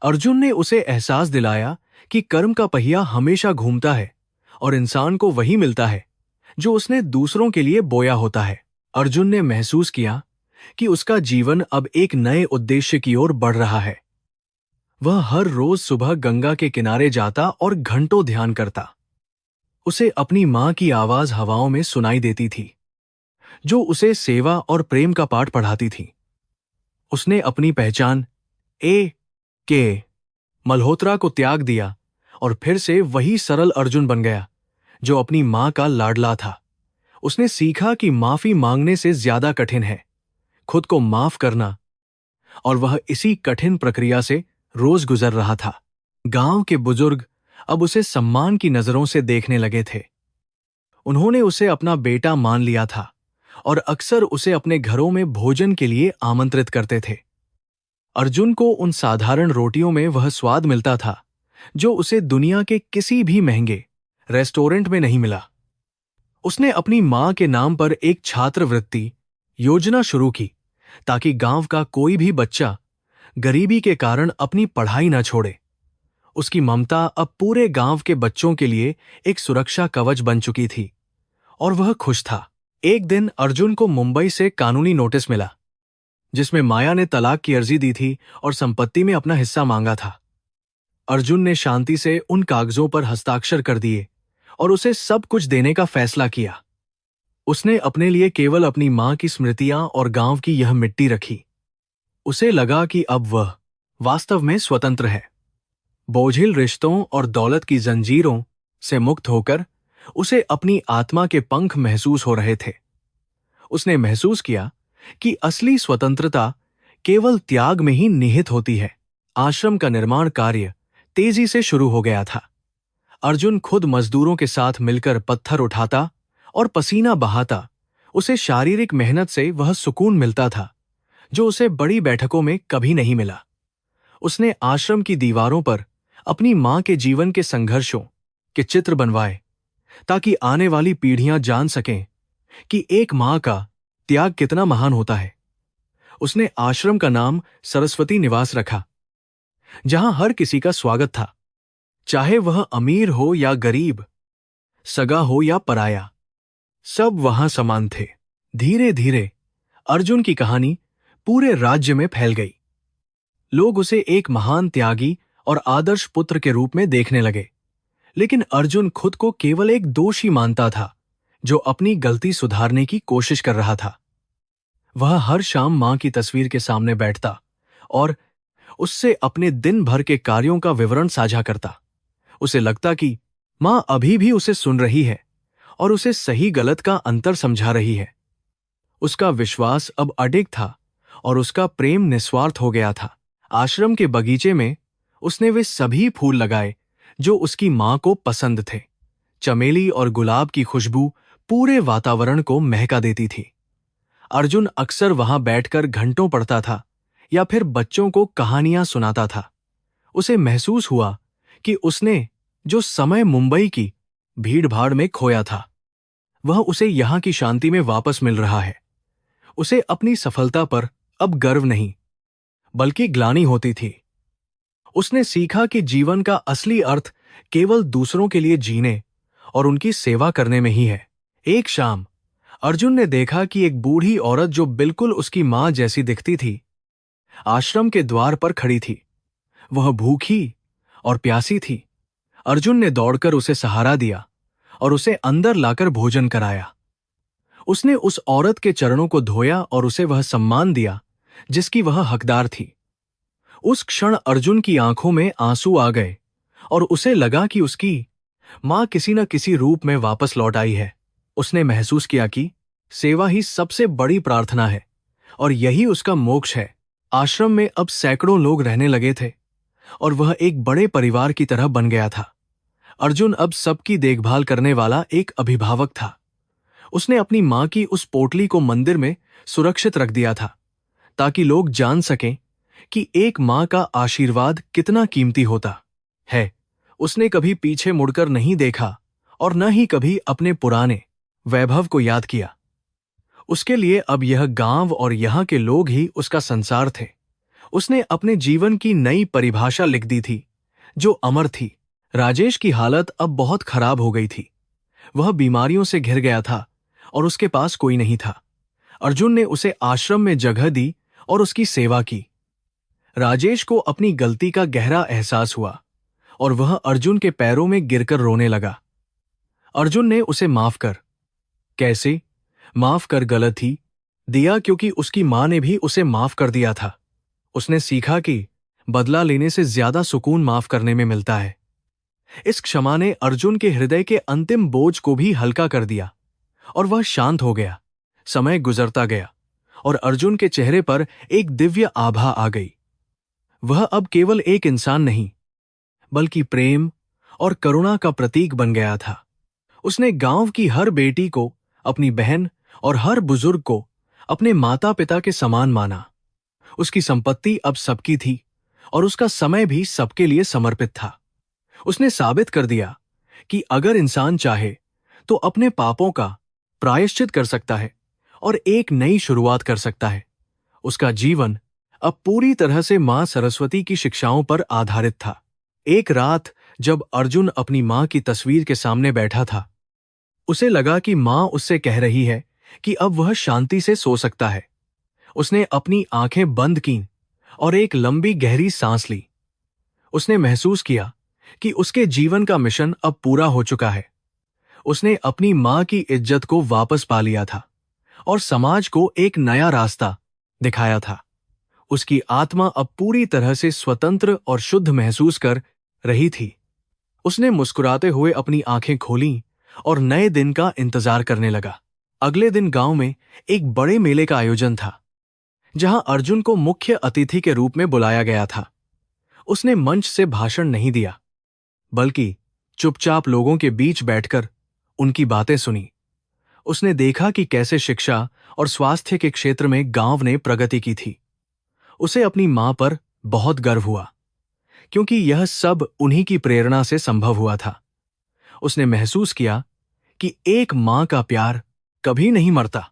अर्जुन ने उसे एहसास दिलाया कि कर्म का पहिया हमेशा घूमता है और इंसान को वही मिलता है जो उसने दूसरों के लिए बोया होता है। अर्जुन ने महसूस किया कि उसका जीवन अब एक नए उद्देश्य की ओर बढ़ रहा है। वह हर रोज सुबह गंगा के किनारे जाता और घंटों ध्यान करता। उसे अपनी मां की आवाज हवाओं में सुनाई देती थी, जो उसे सेवा और प्रेम का पाठ पढ़ाती थी। उसने अपनी पहचान ए के मल्होत्रा को त्याग दिया और फिर से वही सरल अर्जुन बन गया जो अपनी मां का लाडला था। उसने सीखा कि माफी मांगने से ज्यादा कठिन है खुद को माफ करना, और वह इसी कठिन प्रक्रिया से रोज गुजर रहा था। गांव के बुजुर्ग अब उसे सम्मान की नजरों से देखने लगे थे। उन्होंने उसे अपना बेटा मान लिया था और अक्सर उसे अपने घरों में भोजन के लिए आमंत्रित करते थे। अर्जुन को उन साधारण रोटियों में वह स्वाद मिलता था जो उसे दुनिया के किसी भी महंगे रेस्टोरेंट में नहीं मिला। उसने अपनी मां के नाम पर एक छात्रवृत्ति योजना शुरू की ताकि गांव का कोई भी बच्चा गरीबी के कारण अपनी पढ़ाई न छोड़े। उसकी ममता अब पूरे गांव के बच्चों के लिए एक सुरक्षा कवच बन चुकी थी और वह खुश था। एक दिन अर्जुन को मुंबई से कानूनी नोटिस मिला, जिसमें माया ने तलाक की अर्जी दी थी और संपत्ति में अपना हिस्सा मांगा था। अर्जुन ने शांति से उन कागजों पर हस्ताक्षर कर दिए और उसे सब कुछ देने का फैसला किया। उसने अपने लिए केवल अपनी मां की स्मृतियां और गांव की यह मिट्टी रखी। उसे लगा कि अब वह वास्तव में स्वतंत्र है। बोझिल रिश्तों और दौलत की जंजीरों से मुक्त होकर उसे अपनी आत्मा के पंख महसूस हो रहे थे। उसने महसूस किया कि असली स्वतंत्रता केवल त्याग में ही निहित होती है। आश्रम का निर्माण कार्य तेजी से शुरू हो गया था। अर्जुन खुद मजदूरों के साथ मिलकर पत्थर उठाता और पसीना बहाता। उसे शारीरिक मेहनत से वह सुकून मिलता था जो उसे बड़ी बैठकों में कभी नहीं मिला। उसने आश्रम की दीवारों पर अपनी मां के जीवन के संघर्षों के चित्र बनवाए ताकि आने वाली पीढ़ियां जान सकें कि एक मां का त्याग कितना महान होता है। उसने आश्रम का नाम सरस्वती निवास रखा, जहां हर किसी का स्वागत था, चाहे वह अमीर हो या गरीब, सगा हो या पराया, सब वहां समान थे। धीरे धीरे अर्जुन की कहानी पूरे राज्य में फैल गई। लोग उसे एक महान त्यागी और आदर्श पुत्र के रूप में देखने लगे, लेकिन अर्जुन खुद को केवल एक दोषी मानता था जो अपनी गलती सुधारने की कोशिश कर रहा था। वह हर शाम मां की तस्वीर के सामने बैठता और उससे अपने दिन भर के कार्यों का विवरण साझा करता। उसे लगता कि मां अभी भी उसे सुन रही है और उसे सही गलत का अंतर समझा रही है। उसका विश्वास अब अडिग था और उसका प्रेम निस्वार्थ हो गया था। आश्रम के बगीचे में उसने वे सभी फूल लगाए जो उसकी मां को पसंद थे। चमेली और गुलाब की खुशबू पूरे वातावरण को महका देती थी। अर्जुन अक्सर वहां बैठकर घंटों पढ़ता था या फिर बच्चों को कहानियां सुनाता था। उसे महसूस हुआ कि उसने जो समय मुंबई की भीड़-भाड़ में खोया था, वह उसे यहां की शांति में वापस मिल रहा है। उसे अपनी सफलता पर अब गर्व नहीं, बल्कि ग्लानि होती थी। उसने सीखा कि जीवन का असली अर्थ केवल दूसरों के लिए जीने और उनकी सेवा करने में ही है। एक शाम अर्जुन ने देखा कि एक बूढ़ी औरत जो बिल्कुल उसकी मां जैसी दिखती थी, आश्रम के द्वार पर खड़ी थी। वह भूखी और प्यासी थी। अर्जुन ने दौड़कर उसे सहारा दिया और उसे अंदर लाकर भोजन कराया। उसने उस औरत के चरणों को धोया और उसे वह सम्मान दिया जिसकी वह हकदार थी। उस क्षण अर्जुन की आंखों में आंसू आ गए और उसे लगा कि उसकी मां किसी न किसी रूप में वापस लौट आई है। उसने महसूस किया कि सेवा ही सबसे बड़ी प्रार्थना है और यही उसका मोक्ष है। आश्रम में अब सैकड़ों लोग रहने लगे थे और वह एक बड़े परिवार की तरह बन गया था। अर्जुन अब सबकी देखभाल करने वाला एक अभिभावक था। उसने अपनी मां की उस पोटली को मंदिर में सुरक्षित रख दिया था ताकि लोग जान सकें कि एक मां का आशीर्वाद कितना कीमती होता है। उसने कभी पीछे मुड़कर नहीं देखा और न ही कभी अपने पुराने वैभव को याद किया। उसके लिए अब यह गांव और यहां के लोग ही उसका संसार थे। उसने अपने जीवन की नई परिभाषा लिख दी थी जो अमर थी। राजेश की हालत अब बहुत खराब हो गई थी। वह बीमारियों से घिर गया था और उसके पास कोई नहीं था। अर्जुन ने उसे आश्रम में जगह दी और उसकी सेवा की। राजेश को अपनी गलती का गहरा एहसास हुआ और वह अर्जुन के पैरों में गिरकर रोने लगा। अर्जुन ने उसे माफ कर कैसे माफ कर गलत ही दिया क्योंकि उसकी मां ने भी उसे माफ कर दिया था। उसने सीखा कि बदला लेने से ज्यादा सुकून माफ करने में मिलता है। इस क्षमा ने अर्जुन के हृदय के अंतिम बोझ को भी हल्का कर दिया और वह शांत हो गया। समय गुजरता गया और अर्जुन के चेहरे पर एक दिव्य आभा आ गई। वह अब केवल एक इंसान नहीं बल्कि प्रेम और करुणा का प्रतीक बन गया था। उसने गांव की हर बेटी को, अपनी बहन और हर बुजुर्ग को अपने माता पिता के समान माना। उसकी संपत्ति अब सबकी थी और उसका समय भी सबके लिए समर्पित था। उसने साबित कर दिया कि अगर इंसान चाहे तो अपने पापों का प्रायश्चित कर सकता है और एक नई शुरुआत कर सकता है। उसका जीवन अब पूरी तरह से मां सरस्वती की शिक्षाओं पर आधारित था। एक रात जब अर्जुन अपनी मां की तस्वीर के सामने बैठा था, उसे लगा कि मां उससे कह रही है कि अब वह शांति से सो सकता है। उसने अपनी आंखें बंद कीं और एक लंबी गहरी सांस ली। उसने महसूस किया कि उसके जीवन का मिशन अब पूरा हो चुका है। उसने अपनी मां की इज्जत को वापस पा लिया था और समाज को एक नया रास्ता दिखाया था। उसकी आत्मा अब पूरी तरह से स्वतंत्र और शुद्ध महसूस कर रही थी। उसने मुस्कुराते हुए अपनी आंखें खोलीं और नए दिन का इंतजार करने लगा। अगले दिन गांव में एक बड़े मेले का आयोजन था जहां अर्जुन को मुख्य अतिथि के रूप में बुलाया गया था। उसने मंच से भाषण नहीं दिया बल्कि चुपचाप लोगों के बीच बैठकर उनकी बातें सुनी। उसने देखा कि कैसे शिक्षा और स्वास्थ्य के क्षेत्र में गांव ने प्रगति की थी। उसे अपनी मां पर बहुत गर्व हुआ क्योंकि यह सब उन्हीं की प्रेरणा से संभव हुआ था। उसने महसूस किया कि एक मां का प्यार कभी नहीं मरता।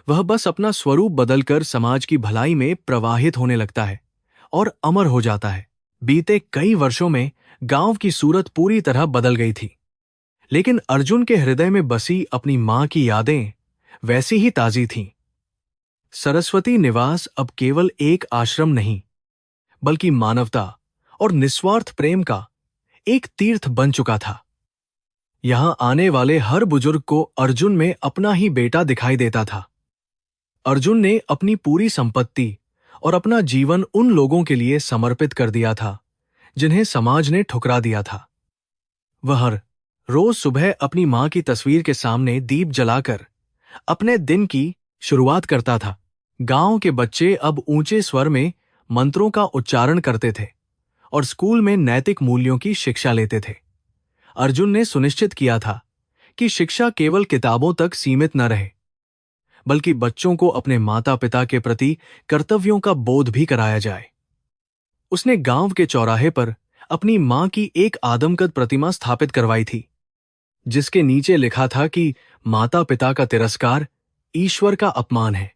वह बस अपना स्वरूप बदलकर समाज की भलाई में प्रवाहित होने लगता है और अमर हो जाता है। बीते कई वर्षों में गांव की सूरत पूरी तरह बदल गई थी, लेकिन अर्जुन के हृदय में बसी अपनी मां की यादें वैसी ही ताजी थीं। सरस्वती निवास अब केवल एक आश्रम नहीं बल्कि मानवता और निस्वार्थ प्रेम का एक तीर्थ बन चुका था। यहां आने वाले हर बुजुर्ग को अर्जुन में अपना ही बेटा दिखाई देता था। अर्जुन ने अपनी पूरी संपत्ति और अपना जीवन उन लोगों के लिए समर्पित कर दिया था जिन्हें समाज ने ठुकरा दिया था। वह हर रोज सुबह अपनी मां की तस्वीर के सामने दीप जलाकर अपने दिन की शुरुआत करता था। गांव के बच्चे अब ऊंचे स्वर में मंत्रों का उच्चारण करते थे और स्कूल में नैतिक मूल्यों की शिक्षा लेते थे। अर्जुन ने सुनिश्चित किया था कि शिक्षा केवल किताबों तक सीमित न रहे बल्कि बच्चों को अपने माता पिता के प्रति कर्तव्यों का बोध भी कराया जाए। उसने गांव के चौराहे पर अपनी मां की एक आदमकद प्रतिमा स्थापित करवाई थी जिसके नीचे लिखा था कि माता पिता का तिरस्कार ईश्वर का अपमान है।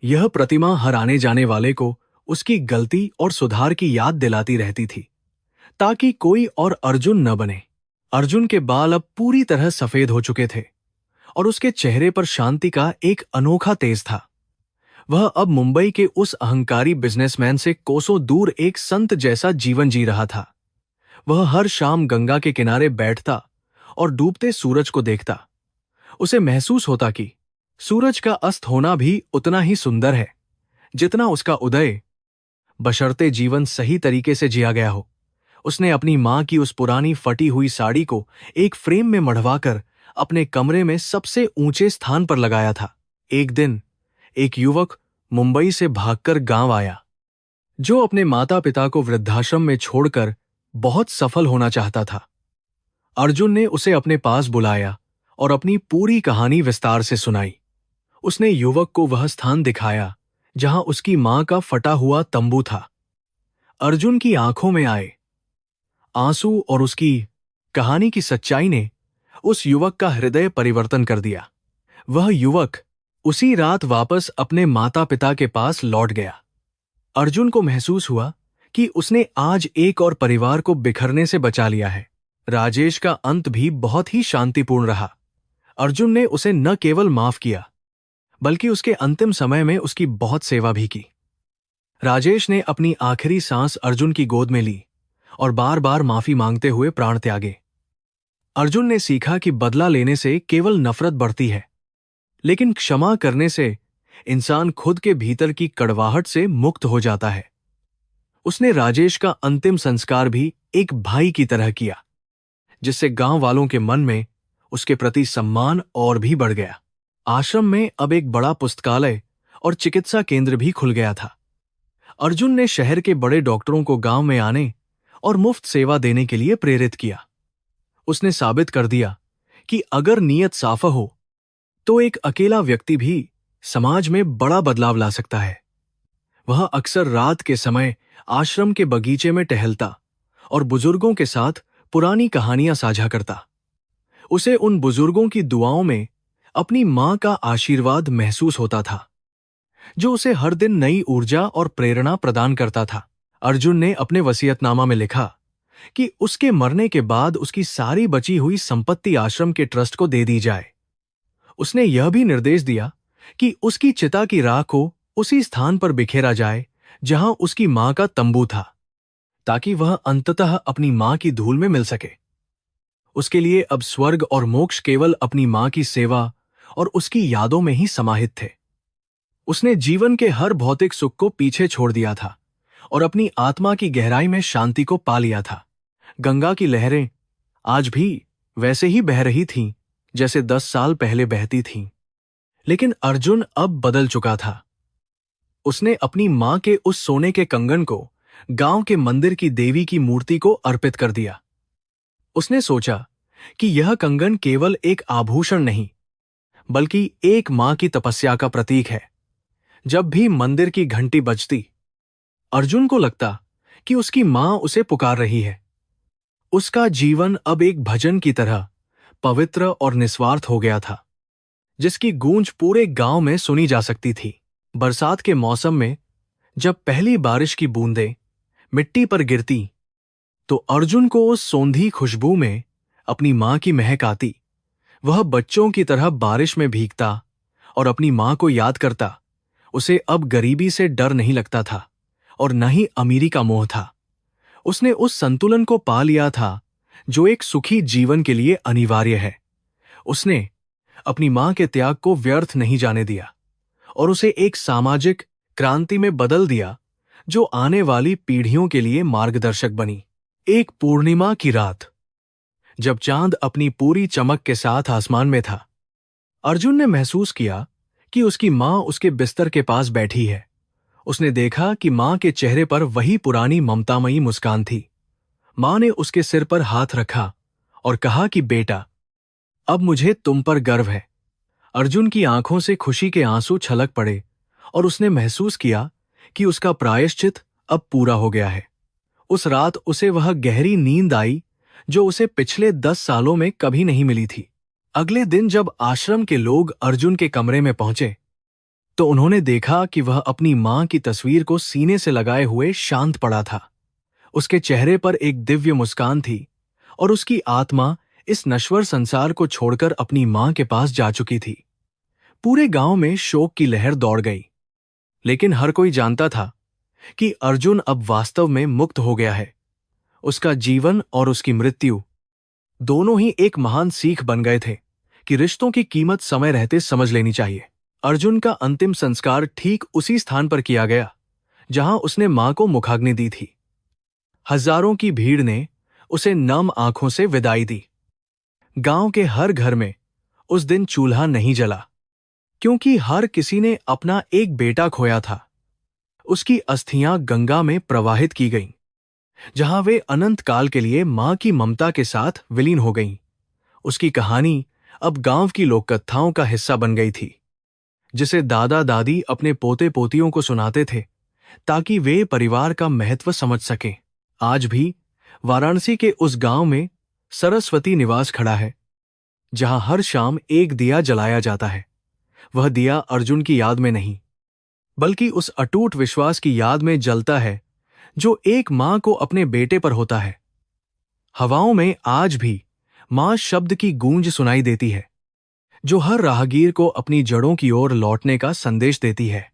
यह प्रतिमा हर आने जाने वाले को उसकी गलती और सुधार की याद दिलाती रहती थी ताकि कोई और अर्जुन न बने। अर्जुन के बाल अब पूरी तरह सफेद हो चुके थे और उसके चेहरे पर शांति का एक अनोखा तेज था। वह अब मुंबई के उस अहंकारी बिजनेसमैन से कोसों दूर एक संत जैसा जीवन जी रहा था। वह हर शाम गंगा के किनारे बैठता और डूबते सूरज को देखता। उसे महसूस होता कि सूरज का अस्त होना भी उतना ही सुंदर है जितना उसका उदय, बशर्ते जीवन सही तरीके से जिया गया हो। उसने अपनी मां की उस पुरानी फटी हुई साड़ी को एक फ्रेम में मढ़वाकर अपने कमरे में सबसे ऊंचे स्थान पर लगाया था। एक दिन एक युवक मुंबई से भागकर गांव आया, जो अपने माता पिता को वृद्धाश्रम में छोड़कर बहुत सफल होना चाहता था। अर्जुन ने उसे अपने पास बुलाया और अपनी पूरी कहानी विस्तार से सुनाई। उसने युवक को वह स्थान दिखाया जहां उसकी मां का फटा हुआ तंबू था। अर्जुन की आंखों में आए आंसू और उसकी कहानी की सच्चाई ने उस युवक का हृदय परिवर्तन कर दिया। वह युवक उसी रात वापस अपने माता पिता के पास लौट गया। अर्जुन को महसूस हुआ कि उसने आज एक और परिवार को बिखरने से बचा लिया है। राजेश का अंत भी बहुत ही शांतिपूर्ण रहा। अर्जुन ने उसे न केवल माफ किया बल्कि उसके अंतिम समय में उसकी बहुत सेवा भी की। राजेश ने अपनी आखिरी सांस अर्जुन की गोद में ली और बार बार माफी मांगते हुए प्राण त्यागे। अर्जुन ने सीखा कि बदला लेने से केवल नफरत बढ़ती है, लेकिन क्षमा करने से इंसान खुद के भीतर की कड़वाहट से मुक्त हो जाता है। उसने राजेश का अंतिम संस्कार भी एक भाई की तरह किया, जिससे गांव वालों के मन में उसके प्रति सम्मान और भी बढ़ गया। आश्रम में अब एक बड़ा पुस्तकालय और चिकित्सा केंद्र भी खुल गया था। अर्जुन ने शहर के बड़े डॉक्टरों को गांव में आने और मुफ्त सेवा देने के लिए प्रेरित किया। उसने साबित कर दिया कि अगर नीयत साफ हो तो एक अकेला व्यक्ति भी समाज में बड़ा बदलाव ला सकता है। वह अक्सर रात के समय आश्रम के बगीचे में टहलता और बुजुर्गों के साथ पुरानी कहानियां साझा करता। उसे उन बुजुर्गों की दुआओं में अपनी मां का आशीर्वाद महसूस होता था, जो उसे हर दिन नई ऊर्जा और प्रेरणा प्रदान करता था। अर्जुन ने अपने वसीयतनामा में लिखा कि उसके मरने के बाद उसकी सारी बची हुई संपत्ति आश्रम के ट्रस्ट को दे दी जाए। उसने यह भी निर्देश दिया कि उसकी चिता की राख को उसी स्थान पर बिखेरा जाए जहां उसकी मां का तंबू था, ताकि वह अंततः अपनी मां की धूल में मिल सके। उसके लिए अब स्वर्ग और मोक्ष केवल अपनी मां की सेवा और उसकी यादों में ही समाहित थे। उसने जीवन के हर भौतिक सुख को पीछे छोड़ दिया था और अपनी आत्मा की गहराई में शांति को पा लिया था। गंगा की लहरें आज भी वैसे ही बह रही थीं जैसे 10 साल पहले बहती थीं, लेकिन अर्जुन अब बदल चुका था। उसने अपनी मां के उस सोने के कंगन को गांव के मंदिर की देवी की मूर्ति को अर्पित कर दिया। उसने सोचा कि यह कंगन केवल एक आभूषण नहीं, बल्कि एक मां की तपस्या का प्रतीक है। जब भी मंदिर की घंटी बजती, अर्जुन को लगता कि उसकी मां उसे पुकार रही है। उसका जीवन अब एक भजन की तरह पवित्र और निस्वार्थ हो गया था, जिसकी गूंज पूरे गांव में सुनी जा सकती थी। बरसात के मौसम में जब पहली बारिश की बूंदें मिट्टी पर गिरती, तो अर्जुन को उस सौंधी खुशबू में अपनी मां की महक आती। वह बच्चों की तरह बारिश में भीगता और अपनी मां को याद करता। उसे अब गरीबी से डर नहीं लगता था और न ही अमीरी का मोह था। उसने उस संतुलन को पा लिया था जो एक सुखी जीवन के लिए अनिवार्य है। उसने अपनी मां के त्याग को व्यर्थ नहीं जाने दिया और उसे एक सामाजिक क्रांति में बदल दिया जो आने वाली पीढ़ियों के लिए मार्गदर्शक बनी। एक पूर्णिमा की रात, जब चांद अपनी पूरी चमक के साथ आसमान में था, अर्जुन ने महसूस किया कि उसकी मां उसके बिस्तर के पास बैठी है। उसने देखा कि मां के चेहरे पर वही पुरानी ममतामयी मुस्कान थी। मां ने उसके सिर पर हाथ रखा और कहा कि बेटा, अब मुझे तुम पर गर्व है। अर्जुन की आंखों से खुशी के आंसू छलक पड़े और उसने महसूस किया कि उसका प्रायश्चित अब पूरा हो गया है। उस रात उसे वह गहरी नींद आई जो उसे पिछले 10 सालों में कभी नहीं मिली थी। अगले दिन जब आश्रम के लोग अर्जुन के कमरे में पहुंचे, तो उन्होंने देखा कि वह अपनी मां की तस्वीर को सीने से लगाए हुए शांत पड़ा था। उसके चेहरे पर एक दिव्य मुस्कान थी और उसकी आत्मा इस नश्वर संसार को छोड़कर अपनी मां के पास जा चुकी थी। पूरे गांव में शोक की लहर दौड़ गई, लेकिन हर कोई जानता था कि अर्जुन अब वास्तव में मुक्त हो गया है। उसका जीवन और उसकी मृत्यु दोनों ही एक महान सीख बन गए थे कि रिश्तों की कीमत समय रहते समझ लेनी चाहिए। अर्जुन का अंतिम संस्कार ठीक उसी स्थान पर किया गया जहां उसने मां को मुखाग्नि दी थी। हजारों की भीड़ ने उसे नम आंखों से विदाई दी। गांव के हर घर में उस दिन चूल्हा नहीं जला, क्योंकि हर किसी ने अपना एक बेटा खोया था। उसकी अस्थियां गंगा में प्रवाहित की गईं, जहां वे अनंत काल के लिए मां की ममता के साथ विलीन हो गईं। उसकी कहानी अब गांव की लोक कथाओं का हिस्सा बन गई थी, जिसे दादा दादी अपने पोते पोतियों को सुनाते थे ताकि वे परिवार का महत्व समझ सकें। आज भी वाराणसी के उस गांव में सरस्वती निवास खड़ा है, जहां हर शाम एक दिया जलाया जाता है। वह दिया अर्जुन की याद में नहीं, बल्कि उस अटूट विश्वास की याद में जलता है जो एक मां को अपने बेटे पर होता है। हवाओं में आज भी मां शब्द की गूंज सुनाई देती है, जो हर राहगीर को अपनी जड़ों की ओर लौटने का संदेश देती है।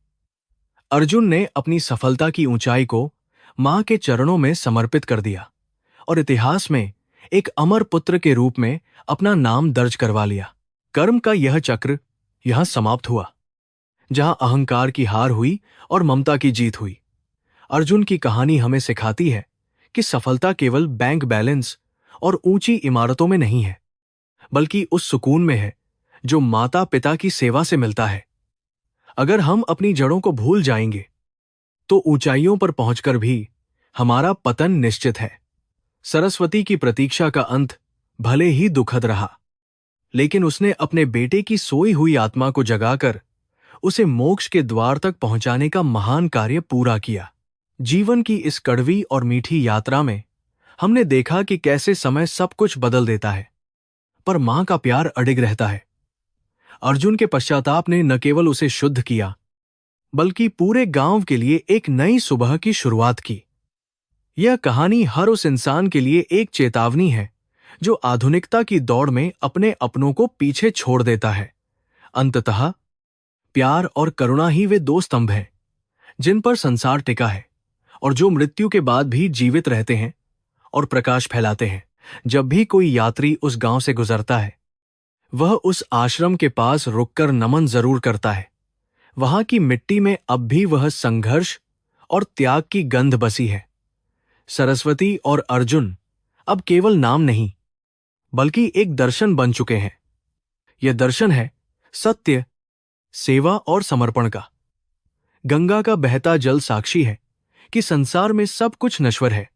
अर्जुन ने अपनी सफलता की ऊंचाई को मां के चरणों में समर्पित कर दिया और इतिहास में एक अमर पुत्र के रूप में अपना नाम दर्ज करवा लिया। कर्म का यह चक्र यहां समाप्त हुआ, जहां अहंकार की हार हुई और ममता की जीत हुई। अर्जुन की कहानी हमें सिखाती है कि सफलता केवल बैंक बैलेंस और ऊंची इमारतों में नहीं है, बल्कि उस सुकून में है जो माता पिता की सेवा से मिलता है। अगर हम अपनी जड़ों को भूल जाएंगे तो ऊंचाइयों पर पहुंचकर भी हमारा पतन निश्चित है। सरस्वती की प्रतीक्षा का अंत भले ही दुखद रहा, लेकिन उसने अपने बेटे की सोई हुई आत्मा को जगाकर उसे मोक्ष के द्वार तक पहुंचाने का महान कार्य पूरा किया। जीवन की इस कड़वी और मीठी यात्रा में हमने देखा कि कैसे समय सब कुछ बदल देता है, पर मां का प्यार अडिग रहता है। अर्जुन के पश्चाताप ने न केवल उसे शुद्ध किया, बल्कि पूरे गांव के लिए एक नई सुबह की शुरुआत की। यह कहानी हर उस इंसान के लिए एक चेतावनी है जो आधुनिकता की दौड़ में अपने अपनों को पीछे छोड़ देता है। अंततः प्यार और करुणा ही वे दो स्तंभ हैं जिन पर संसार टिका है और जो मृत्यु के बाद भी जीवित रहते हैं और प्रकाश फैलाते हैं। जब भी कोई यात्री उस गांव से गुजरता है, वह उस आश्रम के पास रुककर नमन जरूर करता है। वहां की मिट्टी में अब भी वह संघर्ष और त्याग की गंध बसी है। सरस्वती और अर्जुन अब केवल नाम नहीं, बल्कि एक दर्शन बन चुके हैं। यह दर्शन है सत्य, सेवा और समर्पण का। गंगा का बहता जल साक्षी है कि संसार में सब कुछ नश्वर है,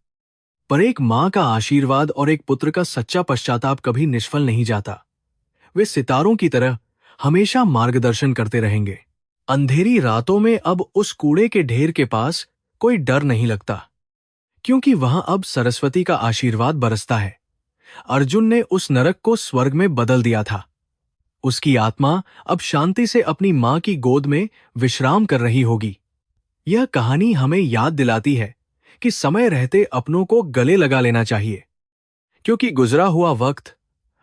पर एक मां का आशीर्वाद और एक पुत्र का सच्चा पश्चाताप कभी निष्फल नहीं जाता। वे सितारों की तरह हमेशा मार्गदर्शन करते रहेंगे। अंधेरी रातों में अब उस कूड़े के ढेर के पास कोई डर नहीं लगता, क्योंकि वहां अब सरस्वती का आशीर्वाद बरसता है। अर्जुन ने उस नरक को स्वर्ग में बदल दिया था। उसकी आत्मा अब शांति से अपनी मां की गोद में विश्राम कर रही होगी। यह कहानी हमें याद दिलाती है कि समय रहते अपनों को गले लगा लेना चाहिए, क्योंकि गुजरा हुआ वक्त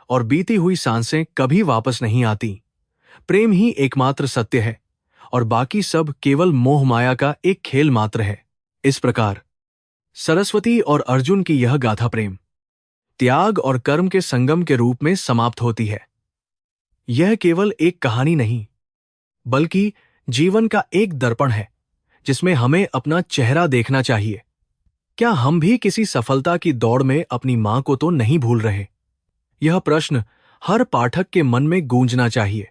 और बीती हुई सांसें कभी वापस नहीं आती। प्रेम ही एकमात्र सत्य है और बाकी सब केवल मोह माया का एक खेल मात्र है। इस प्रकार सरस्वती और अर्जुन की यह गाथा प्रेम, त्याग और कर्म के संगम के रूप में समाप्त होती है। यह केवल एक कहानी नहीं, बल्कि जीवन का एक दर्पण है जिसमें हमें अपना चेहरा देखना चाहिए। क्या हम भी किसी सफलता की दौड़ में अपनी मां को तो नहीं भूल रहे? यह प्रश्न हर पाठक के मन में गूंजना चाहिए।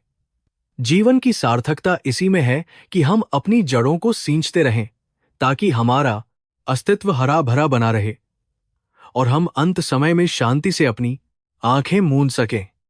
जीवन की सार्थकता इसी में है कि हम अपनी जड़ों को सींचते रहें, ताकि हमारा अस्तित्व हरा भरा बना रहे और हम अंत समय में शांति से अपनी आंखें मूंद सकें।